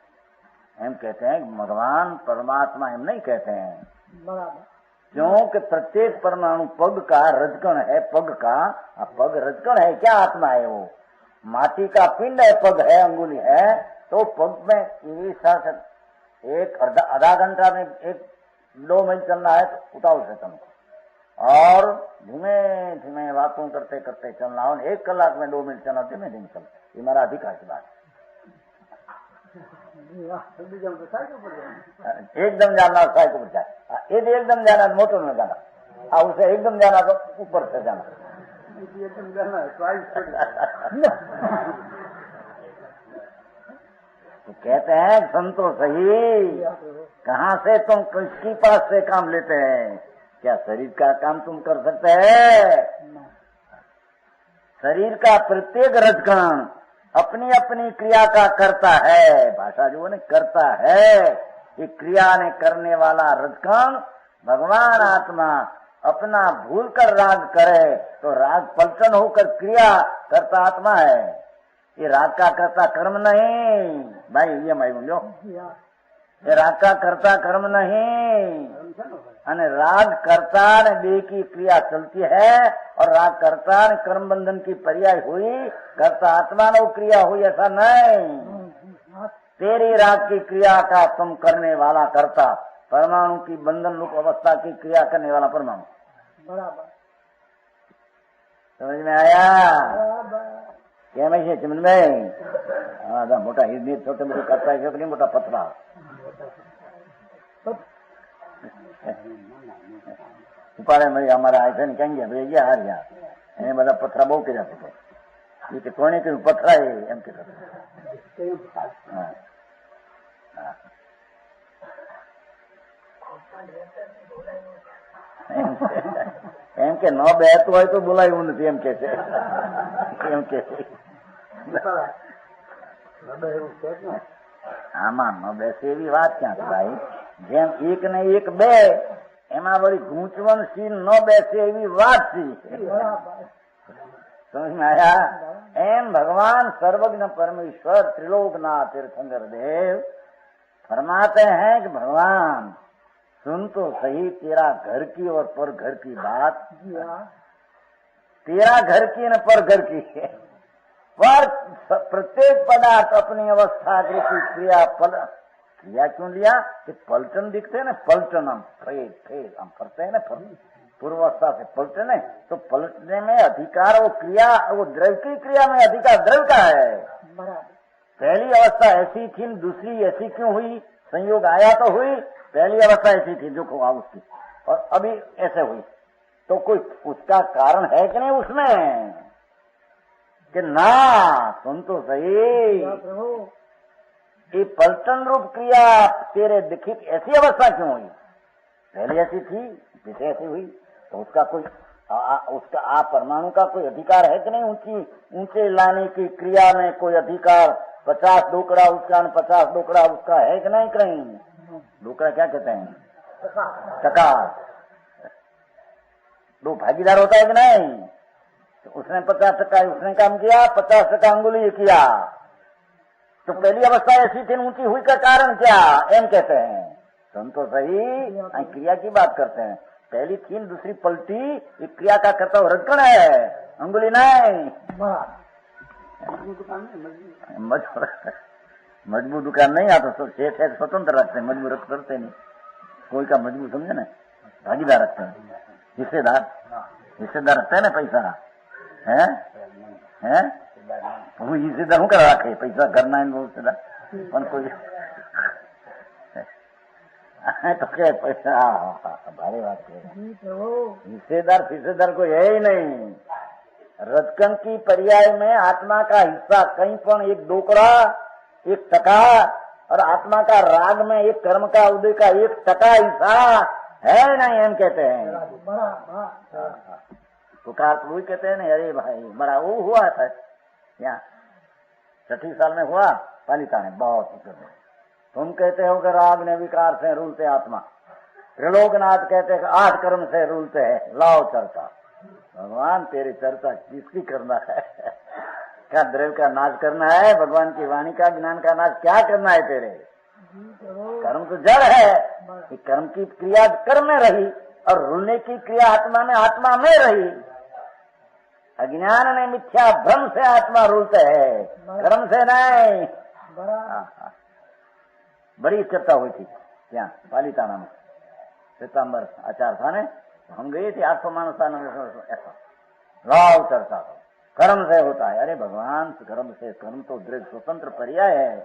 हम कहते हैं भगवान परमात्मा, हम नहीं कहते हैं, क्योंकि प्रत्येक परमाणु पग का रजकण है, पग का पग रजकण है, क्या आत्मा है? वो माटी का पिंड है, पग है, अंगुली है, तो पग में एक आधा घंटा में 1-2 मील चलना है तो उतावल से चलना, और धीमे धीमे बातों करते करते चलना हो, 1 कलाक में 2 मील चलना, धीमे धीमे चलना, ये मेरा अधिकार की बात है। एकदम जाना साइड ऊपर जाए, यदि एकदम जाना मोटर में जाना, उसे एकदम जाना तो ऊपर से जाना, एकदम जाना तो कहते हैं संतो सही, कहाँ से तुम किसकी पास से काम लेते हैं? क्या शरीर का काम तुम कर सकते हैं? शरीर का प्रत्येक रजकण अपनी अपनी क्रिया का करता है, भाषा जो है करता है, ये क्रिया ने करने वाला रजकण भगवान आत्मा अपना भूल कर राग करे तो राग पलटन होकर क्रिया करता आत्मा है, ये राग का करता कर्म नहीं भाई, ये मैं बोलो, ये राग का करता कर्म नहीं, અને राग करता ने देह की क्रिया चलती है, और राग करता ने कर्म बंधन की पर्याय हुई, करता आत्मा ने क्रिया हुई, ऐसा नहीं। तेरी राग की क्रिया का तुम करने वाला करता, परमाणु की बंधन रूप अवस्था की क्रिया करने वाला परमाणु। बराबर समझ में आया? કેમ છે ચમનભાઈ? હા, મોટા હિરની છોટે મોટું કરતા છે કે મોટા પતરા ઉપાડે મળી અમારા આ છે ને ક્યાં ગયા? ભાઈ ગયા હાર ગયા, એને બધા પથરા બહુ કર્યા છે, એ કોણે કર્યું પથરા એમ કે એમ કે ન બેસતું હોય તો બોલાયું નથી, એમ કે છે, એમ કે છે. આમાં ન બેસે એવી વાત ક્યાં છે ભાઈ? જેમ એક ને એક બે, એમાં વળી ગૂંચવણ સીન ન બેસે એવી વાત છે. समझ में आया? एम भगवान सर्वज्ञ परमेश्वर त्रिलोकनाथ तीर्थंकर देव फरमाते हैं कि भगवान सुन तो सही तेरा घर की और पर घर की बात। तेरा घर की न पर घर की है, पर प्रत्येक पदार्थ अपनी अवस्था की क्रिया क्रिया क्यों लिया कि पलटन दिखते हैं ना, पलटन हम हम फरते हैं ना, पूर्वावस्था से पलटने, तो पलटने में अधिकार वो क्रिया, वो द्रव्य की क्रिया में अधिकार द्रव्य का है। पहली अवस्था ऐसी थी, दूसरी ऐसी क्यों हुई? संयोग आया तो हुई, पहली अवस्था ऐसी थी जो हुआ उसकी, और अभी ऐसे हुई, तो कोई उसका कारण है कि नहीं उसमें? कि ना, सुन तो सही, ये पलटन रूप क्रिया तेरे दिखी ऐसी अवस्था क्यों हुई? पहले ऐसी थी, पीछे ऐसी हुई, तो उसका कोई उसका परमाणु का कोई अधिकार है कि नहीं? ऊंचे लाने की क्रिया में कोई अधिकार? 50 डोकड़ा उसका, 50 डोकड़ा उसका है कि नहीं? कहीं डोकड़ा क्या कहते हैं? टका। दो भागीदार होता है कि नहीं? तो उसने 50% उसने काम किया, 50% अंगुली किया, तो पहली अवस्था ऐसी थी, ऊंची हुई का कारण क्या? एम कहते हैं। सुन तो सही, क्रिया की बात करते हैं। पहली थी, दूसरी पलटी, एक क्रिया का करता हुआ रजकण है, अंगुली नहीं। मजबूत दुकान नहीं आता, तो सेठ है स्वतंत्र रखते हैं, मजबूत करते नहीं। कोई का मजबूत समझे ना, भागीदार रखते हैं, हिस्सेदार रखते हैं ना, पैसा है वो हिस्सेदार हूँ कर रखे पैसा करना है हिस्सेदार, कोई तो क्या पैसा भारी बात है। हिस्सेदार कोई है ही नहीं। रजकन की पर्याय में आत्मा का हिस्सा कहीं पर एक डोकरा, एक टका, और आत्मा का राग में एक कर्म का उदय का 1% हिस्सा है नहीं, एम कहते हैं। पुकार तो वही कहते हैं ना, अरे भाई बड़ा वो हुआ था यहाँ 60 साल में हुआ पालिता ने बहुत। तुम कहते हो कि राग ने विकार से रूलते आत्मा, त्रिलोकनाथ कहते हैं कि 8 कर्म से रूलते हैं, लाओ चर्चा। भगवान तेरी चर्चा किसकी करना है? क्या द्रव्य का नाश करना है? भगवान की वाणी का, ज्ञान का नाश क्या करना है तेरे? कर्म तो जड़ है, कर्म की क्रिया कर्म में रही, और रूलने की क्रिया आत्मा में रही। अज्ञान ने मिथ्या भ्रम से आत्मा रूलते है, कर्म से नहीं। बड़ी चर्चा हुई थी यहाँ पालिताना में, सितंबर आचार था ने, हम गए थे 800 मानस ऐसा लाव चर्चा कर्म से होता है। अरे भगवान, कर्म से, कर्म तो दृढ़ स्वतंत्र पर्याय है,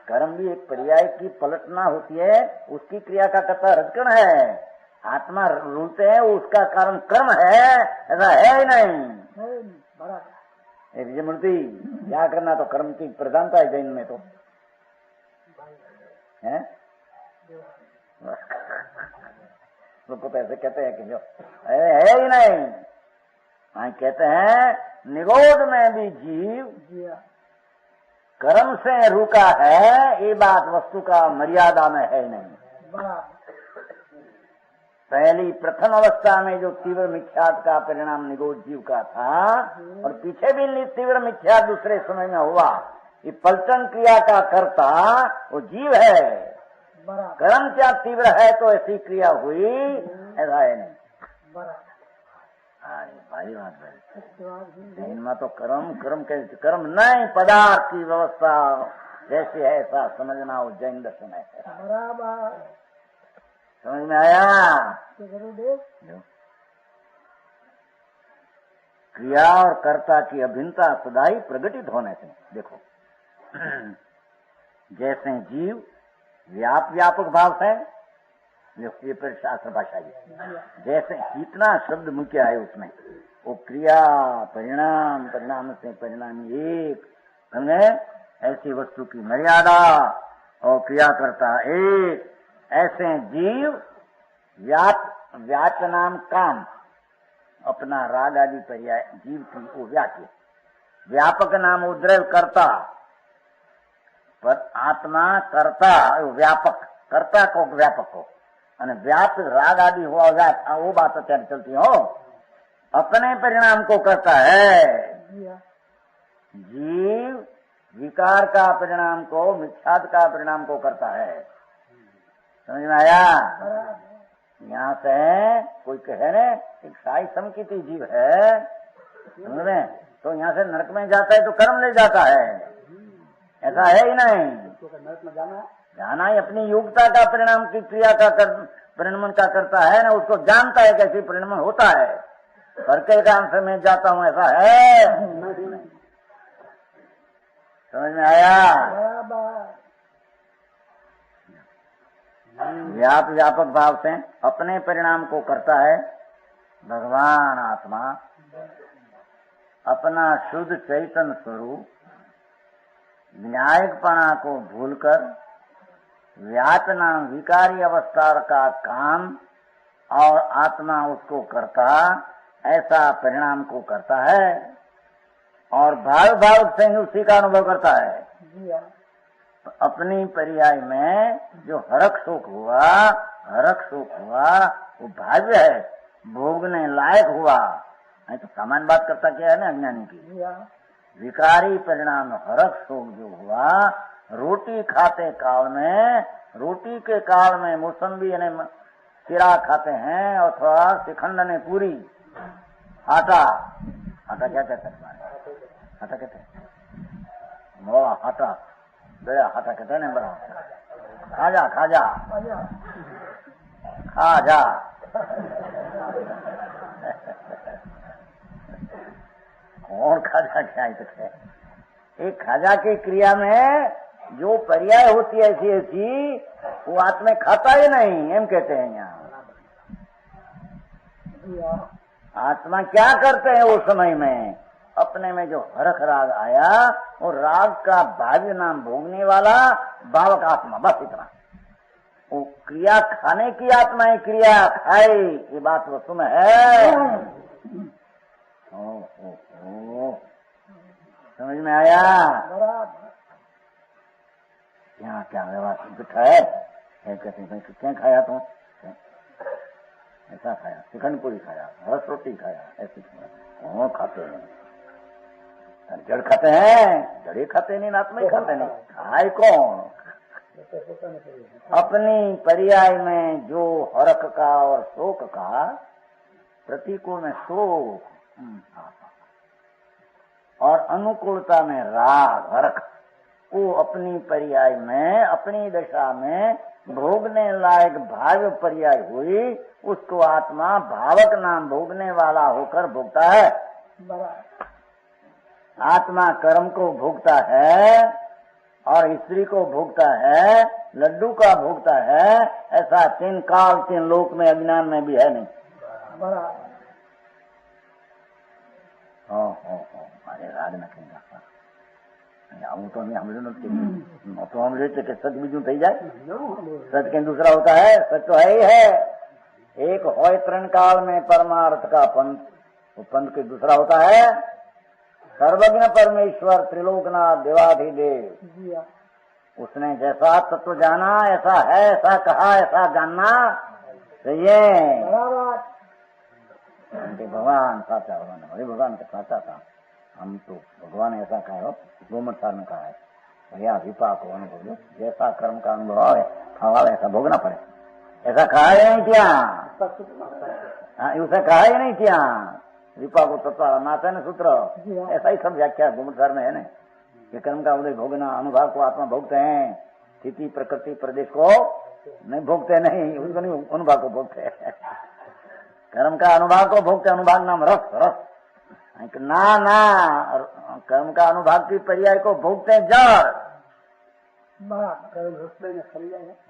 कर्म भी एक पर्याय की पलटना होती है, उसकी क्रिया का कर्ता रजकण है। आत्मा रूलते हैं, उसका कारण कर्म है, ऐसा है ही नहीं। विजयमूर्ति क्या करना, तो कर्म की प्रधानता है जैन में, तो है लोग तो ऐसे कहते हैं कि जो है ही नहीं। कहते हैं निगोद में भी जीव कर्म से रुका है, ये बात वस्तु का मर्यादा में है नहीं। पहली प्रथम अवस्था में जो तीव्र मिथ्यात का परिणाम निगोद जीव का था, और पीछे भी तीव्र मिथ्या दूसरे समय में हुआ, ये पलटन क्रिया का कर्ता वो जीव है। कर्म क्या तीव्र है तो ऐसी क्रिया हुई, ऐसा है नहीं। भारी बात है। इनमें तो कर्म नहीं, पदार्थ की व्यवस्था जैसे है ऐसा समझना, वो जैन दर्शन है। समझ में आया? क्रिया और कर्ता की अभिन्नता सदा ही प्रकटित होने से, देखो जैसे जीव व्यापक भाव से, ये पर शास्त्र भाषा है, जैसे कितना शब्द मुख्य है उसमें, वो क्रिया परिणाम से परिणाम एक, समझे? ऐसी वस्तु की मर्यादा और क्रिया करता एक, ऐसे जीव व्याच नाम काम, अपना राग आदि पर्याय जीव की वो व्याप्य, व्यापक नाम उद्रव करता, पर आत्मा करता व्यापक, कर्ता को व्यापक को અને व्याप्त राग आदि हुआ वो बात અત્યારે चलती हो, अपने परिणाम को करता है। जीव विकार का परिणाम को, मिथ्यात्व का परिणाम को करता है। समझ में आया? यहाँ से कोई कहे न एक साई समकिती जीव है, समझ में, तो यहाँ से नरक में जाता है तो कर्म ले जाता है, ऐसा है ही नहीं। नरक में जाना ही अपनी योग्यता का परिणाम की क्रिया का परिणमन का करता है ना, उसको जानता है कैसे परिणमन होता है, करके काम से मैं जाता हूँ, ऐसा है। समझ में आया? व्यापक भाव से अपने परिणाम को करता है भगवान आत्मा, अपना शुद्ध चैतन्य स्वरूप न्यायिकपना को भूलकर व्यापना विकारी अवस्था का काम और आत्मा उसको करता, ऐसा परिणाम को करता है और भाव भाव से उसी का अनुभव करता है। अपनी पर्याय में जो हरक सुख हुआ वो भाव्य है, भोगने लायक हुआ, नहीं तो सामान्य बात करता क्या है ना अज्ञानी की। विकारी परिणाम हरक सुख जो हुआ, रोटी खाते काल में, रोटी के काल में मौसम्बी ने सिरा खाते हैं अथवा श्रीखंड ने पूरी, आटा क्या कहते हैं, आटा कहते हैं, मोड़ा आटा, गया आटा कहते हैं ना, बड़ा खाजा कौन खाजा क्या है? एक खाजा की क्रिया में जो पर्याय होती है ऐसी ऐसी, वो आत्मा खाता ही नहीं, एम कहते हैं यहाँ। आत्मा क्या करते हैं उस समय में? अपने में जो हरख राग आया, वो राग का भाव्य नाम भोगने वाला भावक आत्मा, बस इतना। वो क्रिया खाने की आत्मा है, क्रिया खाए, ये बात वस्तु में है। समझ में आया? यहाँ क्या व्यवस्था कुछ है? कहते हैं क्या खाया तुम? ऐसा खाया, चिकन पूरी खाया, रस रोटी खाया, ऐसे कौन खाते हैं? जड़ खाते हैं, जड़े खाते नहीं, आत्मा ही खाते नहीं, खाए कौन? अपनी पर्याय में जो हरक का और शोक का, प्रतिकूल में शोक और अनुकूलता में राग हरक, वो अपनी पर्याय में, अपनी दशा में भोगने लायक भाव पर्याय हुई, उसको आत्मा भावक नाम भोगने वाला होकर भोगता है। आत्मा कर्म को भोगता है और स्त्री को भोगता है, लड्डू का भोगता है, ऐसा तीन काल तीन लोक में अज्ञान में भी है नहीं। अरे राग न कहेगा આવું તો અમે સાંભળ્યું નથી, તો સાંભળ્યું છે કે સચ બીજું થઈ જાય, सच कहीं दूसरा होता है, सच तो है ही है। एक होय त्रण काल में परमार्थ का पंथ, वो पंथ के दूसरा होता है सर्वज्ञ परमेश्वर त्रिलोकनाथ देवाधिदेव। उसने जैसा तत्व जाना, ऐसा है, ऐसा कहा, ऐसा जानना चाहिए। भगवान साचा, भगवान का साचा था। हम तो भगवान ऐसा कहा हो, गोमत सार ने कहा है, भैया विपाक को अनुभव लो, जैसा कर्म का अनुभव आवे खावा ऐसा भोगना पड़े। ऐसा कहा ही नहीं क्या? उसे कहा ही नहीं क्या? विपाक को तत्व नाता न सूत्र, ऐसा ही सब व्याख्या गोमत सार में है ना, कि कर्म का उदय भोगना, अनुभव को आत्मा भोगते हैं, स्थिति प्रकृति प्रदेश को नहीं भोगते, नहीं उसको नहीं, अनुभव को भोगते हैं। कर्म का अनुभव को भोगते, अनुभव नाम रस, रस ना कर्म का अनुभाग की पर्याय को भोगते हैं जड़।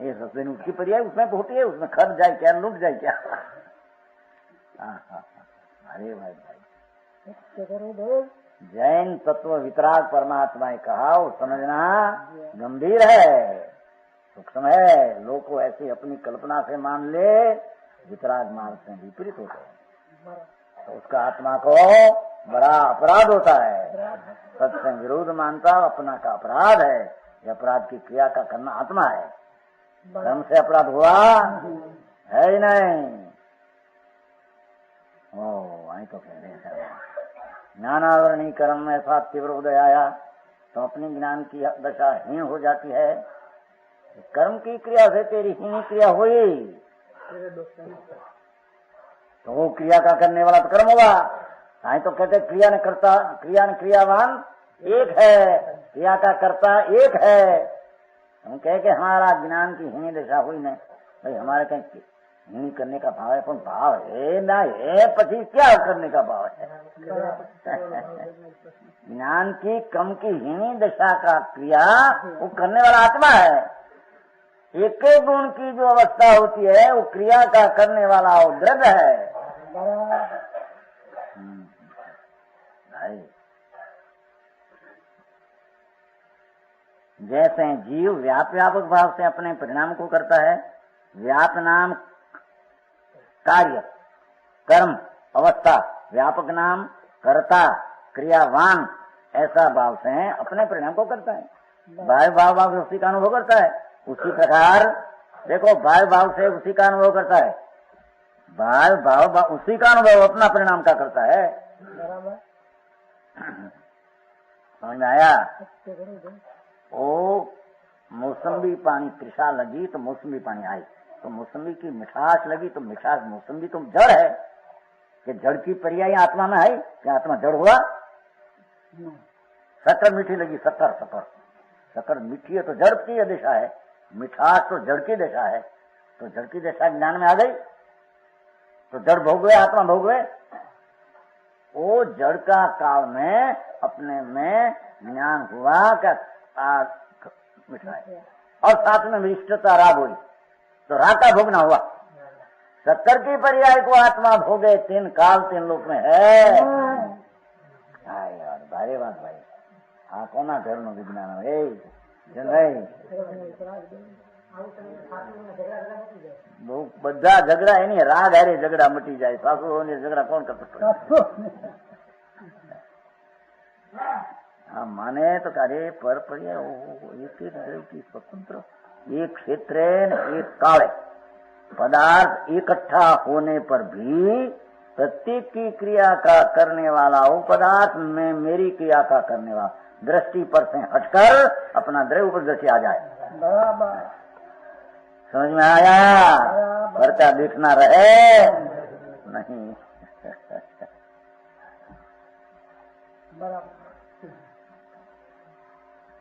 ये सस्ते उसकी पर्याय उसमें होती है, उसमें खर्च जाए क्या, लूट जाए क्या? अरे भाई जैन तत्व वितराग परमात्मा ने कहा, वो समझना गंभीर है, सूक्ष्म है। लोग को ऐसी अपनी कल्पना से मान ले, वितराग मार्ग से विपरीत होते हैं, तो उसका आत्मा को बड़ा अपराध होता है। सत्य विरोध मानता अपना का अपराध है। ये अपराध की क्रिया का करना आत्मा है। कर्म से अपराध हुआ है ही नहीं। आई तो कह रहे ज्ञानावरणी कर्म में ऐसा तीव्र उदय आया तो अपनी ज्ञान की दशा हीन हो जाती है। कर्म की क्रिया से तेरी हीनी क्रिया हुई तो वो क्रिया का करने वाला तो कर्म होगा। आई तो कहते क्रिया ने करता, क्रिया ने क्रियावान एक है, क्रिया का कर्ता एक है। हम कहे कि हमारा ज्ञान की हीनी दशा हुई नहीं, भाई हमारे कहीं हीनी करने का भाव है, पर भाव है ना है, पची क्या करने का भाव है। ज्ञान की कम की हीनी दशा का क्रिया वो करने वाला आत्मा है। एक गुण की जो अवस्था होती है वो क्रिया का करने वाला वो द्रव्य है। जैसे जीव व्यापक भाव से अपने परिणाम को करता है, व्याप नाम कार्य, कर्म, अवस्था, व्यापक नाम कर्ता, क्रियावान, ऐसा भाव से अपने परिणाम को करता है। बाह्य भाव उसी का अनुभव करता है। उसी प्रकार देखो बाह्य भाव से उसी का अनुभव करता है, बाह्य भाव उसी का अनुभव अपना परिणाम का करता है। समझ में आया? ओ मौसम्बी पानी तृषा लगी तो मौसम्बी पानी आई, तो मौसम्बी की मिठास लगी तो मिठास, मौसम्बी तो जड़ है कि जड़ की पर्याय आत्मा में है। क्या आत्मा जड़ हुआ? शक्कर मीठी लगी, शक्कर मीठी है तो जड़ की दिशा है, मिठास तो जड़ की दिशा है। तो जड़ की दिशा ज्ञान में आ गई तो जड़ भोग गए, आत्मा भोग गए। वो जड़ का काल में अपने में ज्ञान हुआ क्या मिठाई, और साथ में विशिष्टता राग हुई तो राग का भोगना हुआ। शक्कर की पर्याय को आत्मा भोगे, तीन काल तीन लोक में है। यार भारी बात भाई, हाँ कोना घर नो विज्ञान બધા ઝઘડા એની રાગ હારે ઝઘડા મટી જાય, સાસુઓને ઝઘડા કોણ કરતો? हाँ माने तो कार्य पर एक की स्वतंत्र, एक क्षेत्र एक काल पदार्थ इकट्ठा होने पर भी प्रत्येक की क्रिया का करने वाला वो पदार्थ में मेरी क्रिया का करने वाला दृष्टि पर से हटकर अपना द्रव्य पर दृष्टि आ जाए। समझ में आया? वर्ता दिखना रहे नहीं।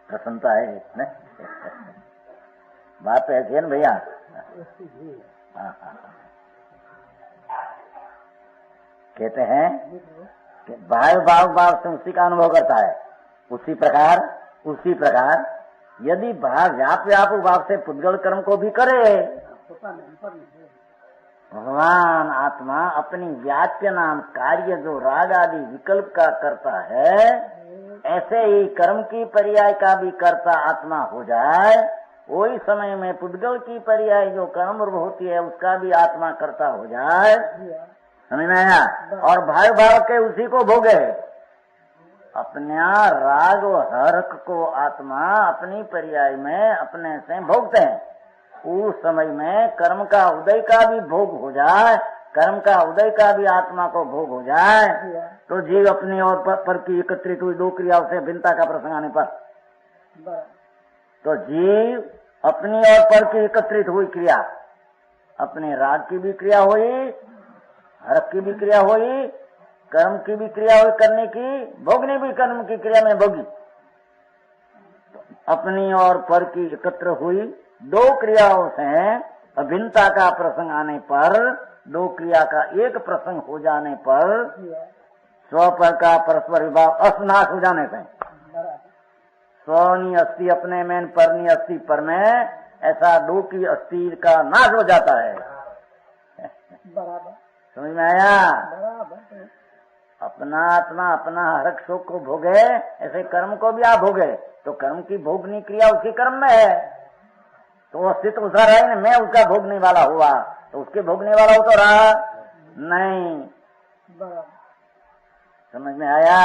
प्रसन्नता है न? बात तो ऐसी है ना भैया। कहते हैं कि बाह्य भाव से उसी का अनुभव करता है। उसी प्रकार यदि व्यापक भाव से पुद्गल कर्म को भी करे, भगवान आत्मा अपनी व्याप्य नाम कार्य जो राग आदि विकल्प का करता है, ऐसे ही कर्म की पर्याय का भी कर्ता आत्मा हो जाए, वही समय में पुद्गल की पर्याय जो कर्म रूप होती है उसका भी आत्मा कर्ता हो जाए। समझ में आया? और भाव के उसी को भोगे। अपना राग हर्क को आत्मा अपनी पर्याय में अपने से भोगते हैं। उस समय में कर्म का उदय का भी भोग हो जाए, कर्म का उदय का भी आत्मा को भोग हो जाए, तो जीव अपनी और पर की एकत्रित हुई दो क्रियाओं से भिन्नता का प्रसंग आने पर, तो जीव अपनी और पर की एकत्रित हुई क्रिया, अपने राग की भी क्रिया हुई, हर्क की भी क्रिया हुई, कर्म की भी क्रिया हुई करने की, भोगने भी कर्म की क्रिया में भोगी, अपनी और पर की एकत्र हुई दो क्रियाओं से अभिन्नता का प्रसंग आने पर, दो क्रिया का एक प्रसंग हो जाने पर, स्व पर का परस्पर विभाव असनाश हो जाने से, स्वनी अस्थि अपने में, परनी अस्थि पर में, ऐसा दो की अस्थि का नाश हो जाता है। समझ में आया? अपना आत्मा अपना हरक शोक को भोगे, ऐसे कर्म को भी आप भोगे, तो कर्म की भोगनी क्रिया उसके कर्म में है, तो अस्तित्व उसका रहा ही ना, मैं उसका भोगने वाला हुआ, तो उसके भोगने वाला हो तो रहा नहीं। समझ में आया?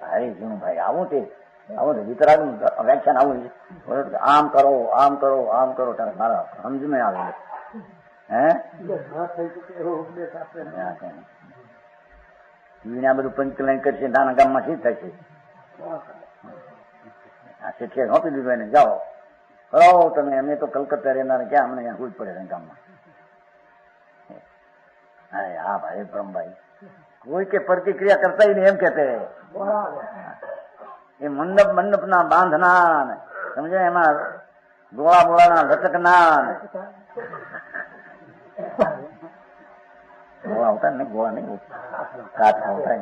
भाई सुनो भाई, आऊं ते આવું વિતરાગ વ્યાખ્યાન આવું છે, આમ કરો આમ કરો આમ કરો ત્યારે મારા સમજ में આવે હે ટીવી આ બધું પંચલાઈન કરશે નાના ગામમાં શી થશે? આ શિક્ષક સોંપી દીધું એને જાઓ કરો તમે, અમે તો કલકત્તા રહેનાર ક્યાં અમને અહીંયા કોઈ પડે ગામમાં. અરે હા ભાઈ બ્રહ્મભાઈ કોઈ કે પ્રતિક્રિયા કરતા ही नहीं એમ કહેते એ મંડપ ના બાંધના ને સમજે એમાં ગોળા બોળાના લટકના ગોળા होता नहीं, गोला नहीं काट होता है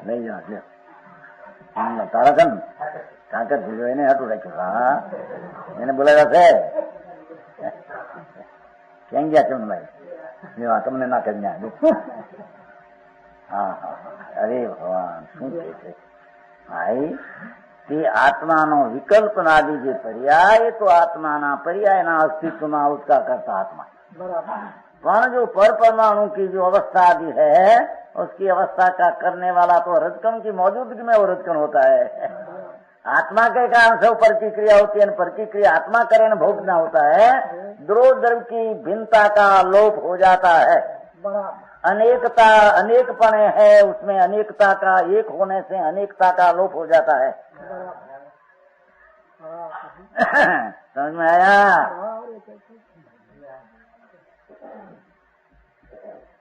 લઈ જાઓ તારા કન કાંકર ભૂલ્યો એને હાટું રાખ્યું. હા એને બોલાવ્યા છે ક્યાં ગયા છે ભાઈ તમને ના કરી હા હા અરે ભગવાન શું કે છે ભાઈ તે આત્માનો વિકલ્પ નાદી જે પર્યાય તો આત્માના પર્યાયના अस्तित्वમાં उसका करता आत्मा, પણ जो पर परमाणु की जो अवस्था आदि है उसकी अवस्था का करने वाला तो रजकण की मौजूदगी में वो रजकण होता है. आत्मा के कारण से प्रतिक्रिया होती है, प्रतिक्रिया आत्मा कारण भोगना होता है. द्रव्य द्रव्य की भिन्नता का लोप हो जाता है, अनेकता अनेकपण है उसमें, अनेकता का एक होने से अनेकता का लोप हो जाता है. समझ में आया?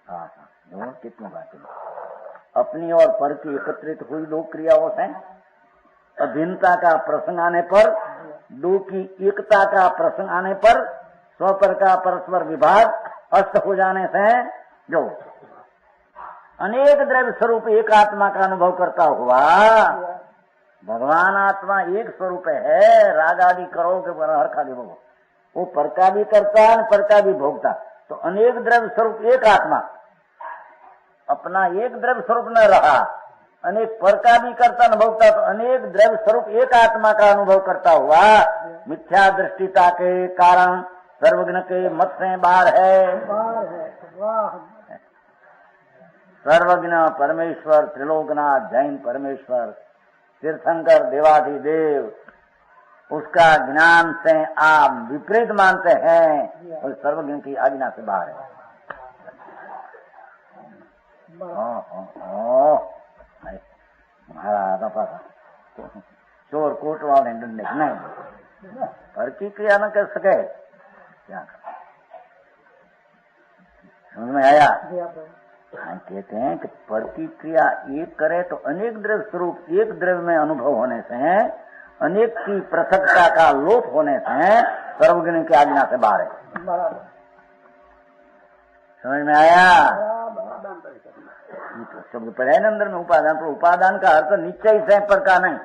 हाँ हाँ कितनी बातें. अपनी और पर की एकत्रित हुई दो क्रियाओं से अभिन्नता का प्रसंग आने पर, दो की एकता का प्रसंग आने पर स्वपर का परस्पर विभाग अस्त हो जाने से जो अनेक द्रव्य स्वरूप एक आत्मा का अनुभव करता हुआ, भगवान आत्मा एक स्वरूप है. राग आदि करो के हर खाली भोगो, वो पर का भी करता है पर का भी भोगता. तो अनेक द्रव्य स्वरूप एक आत्मा अपना एक द्रव्य स्वरूप न रहा, अनेक पर का भी करता अनुभवता, तो अनेक द्रव्य स्वरूप एक आत्मा का अनुभव करता हुआ मिथ्या दृष्टिता के कारण सर्वज्ञ के मत से बाहर है. सर्वज्ञ परमेश्वर, त्रिलोकनाथ जैन परमेश्वर, तीर्थंकर देवाधिदेव, उसका ज्ञान से आप विपरीत मानते हैं और सर्वज्ञ की आज्ञा से बाहर है. चोर कोट वाले डंडे नहीं पर की क्रिया न कर सके क्या कर? समझ में आया? कहते हैं कि पर की क्रिया एक करे तो अनेक द्रव्य स्वरूप एक द्रव्य में अनुभव होने से, अनेक की पृथकता का लोप होने से सर्वज्ञ की आज्ञा से बाहर है. समझ में आया? शब्द पढ़े न अंदर में उपादान, तो उपादान का अर्थ निश्चय से पर का नहीं,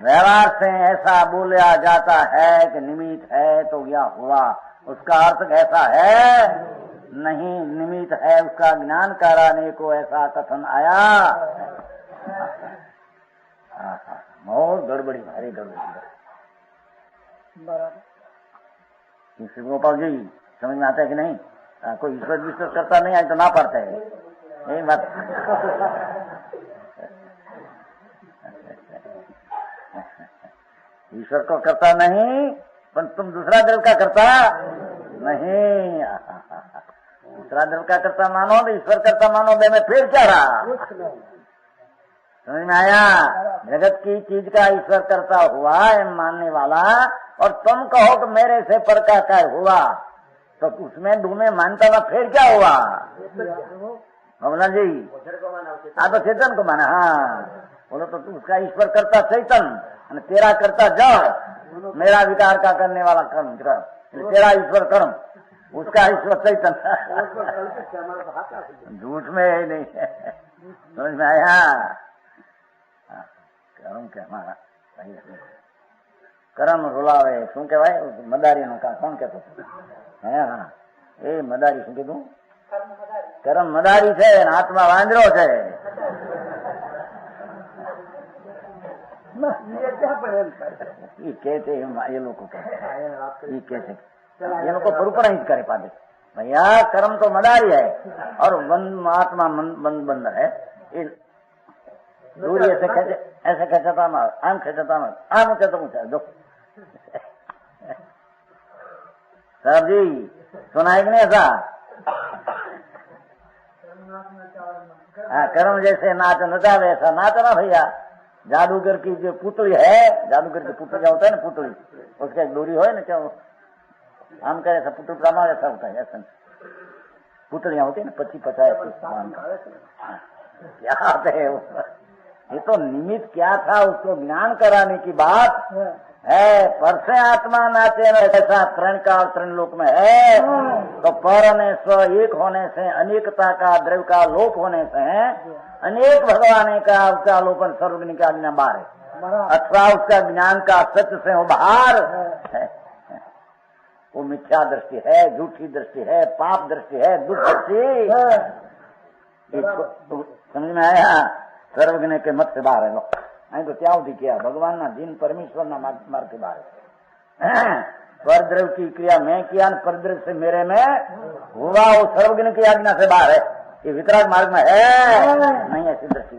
व्यवहार से ऐसा बोला जाता है कि निमित्त है तो यह हुआ, उसका अर्थ ऐसा है नहीं. निमित्त है उसका ज्ञान कराने को ऐसा कथन आया. बहुत गड़बड़ी, भारी गड़बड़ी. श्री गोपाल जी समझ में आता है कि नहीं? कोई ईश्वर विश्वास करता नहीं है तो ना पढ़ते है, यही बात. ईश्वर को करता नहीं पर तुम दूसरा दल का करता नहीं. दूसरा दल का करता मानो तो ईश्वर करता मानो, बे में फिर क्या रहा? समझ में आया? जगत की चीज का ईश्वर करता हुआ है मानने वाला, और तुम कहो कि मेरे से पर का कार्य हुआ, तो उसमें दो में मानता ना, फिर क्या हुआ? भवना जी आप तो चेतन को माना. हाँ बोलो तो तू उसका ईश्वर करता चैतन, तेरा करता जड़, मेरा विकार का करने वाला कर्म, तेरा ईश्वर कर्म, उसका ईश्वर चैतन. झूठ में ही नहीं है. समझ में आया? कर्म के हमारा कर्म रुलावे શું કહેવાય? મદારી નું કામ કોણ કહેતો? હે હા એ મદારી શું કીધું? કર્મ મદારી છે ને આત્મા વાંદરો છે. એ કે છે એ લોકો કે એ કે છે એ લોકો ભરૂપણા જ કરે પાડે. भैया कर्म तो मदारी है और आत्मा बंद है। दूरी ऐसे खेचता मत, आम खेचता मत, आम ऊंचा तो ऊंचा दो। साहब जी सुना है कि नहीं ऐसा? हाँ, कर्म जैसे नाच नचा वैसा नाचना भैया। जादूगर की जो पुतली है, जादूगर की पुतली होता है ना, पुतली उसका एक डोरी हो ना, क्या आम का ऐसा पुतली ड्रामा ऐसा होता है, ऐसा पुतलियां होती है ना 25-50 क्या है वो। ये तो निमित्त क्या था, उसको ज्ञान कराने की बात है। पर से आत्मा नाचे ऐसा तृण काल तृण लोक में है, तो पर ने स्व एक होने से अनेकता का द्रव्य का लोप होने से अनेक भगवान का उसका लोपन सर्वज्ञ का आज्ञा बाहर है, अथवा उसका ज्ञान का सत्य से वो बाहर है। वो मिथ्या दृष्टि है, झूठी दृष्टि है, पाप दृष्टि है, दुख दृष्टि। समझ में आया? सर्वज्ञ के मत से बाहर है लोग। नहीं तो क्या होती किया भगवान ना दिन परमेश्वर ना मार के बाहर है। परद्रव्य की क्रिया मैं किया, परद्रव्य से मेरे में हुआ, वो सर्वज्ञ की आज्ञा से बाहर है। ये वितराग मार्ग में है नहीं ऐसी दृष्टि।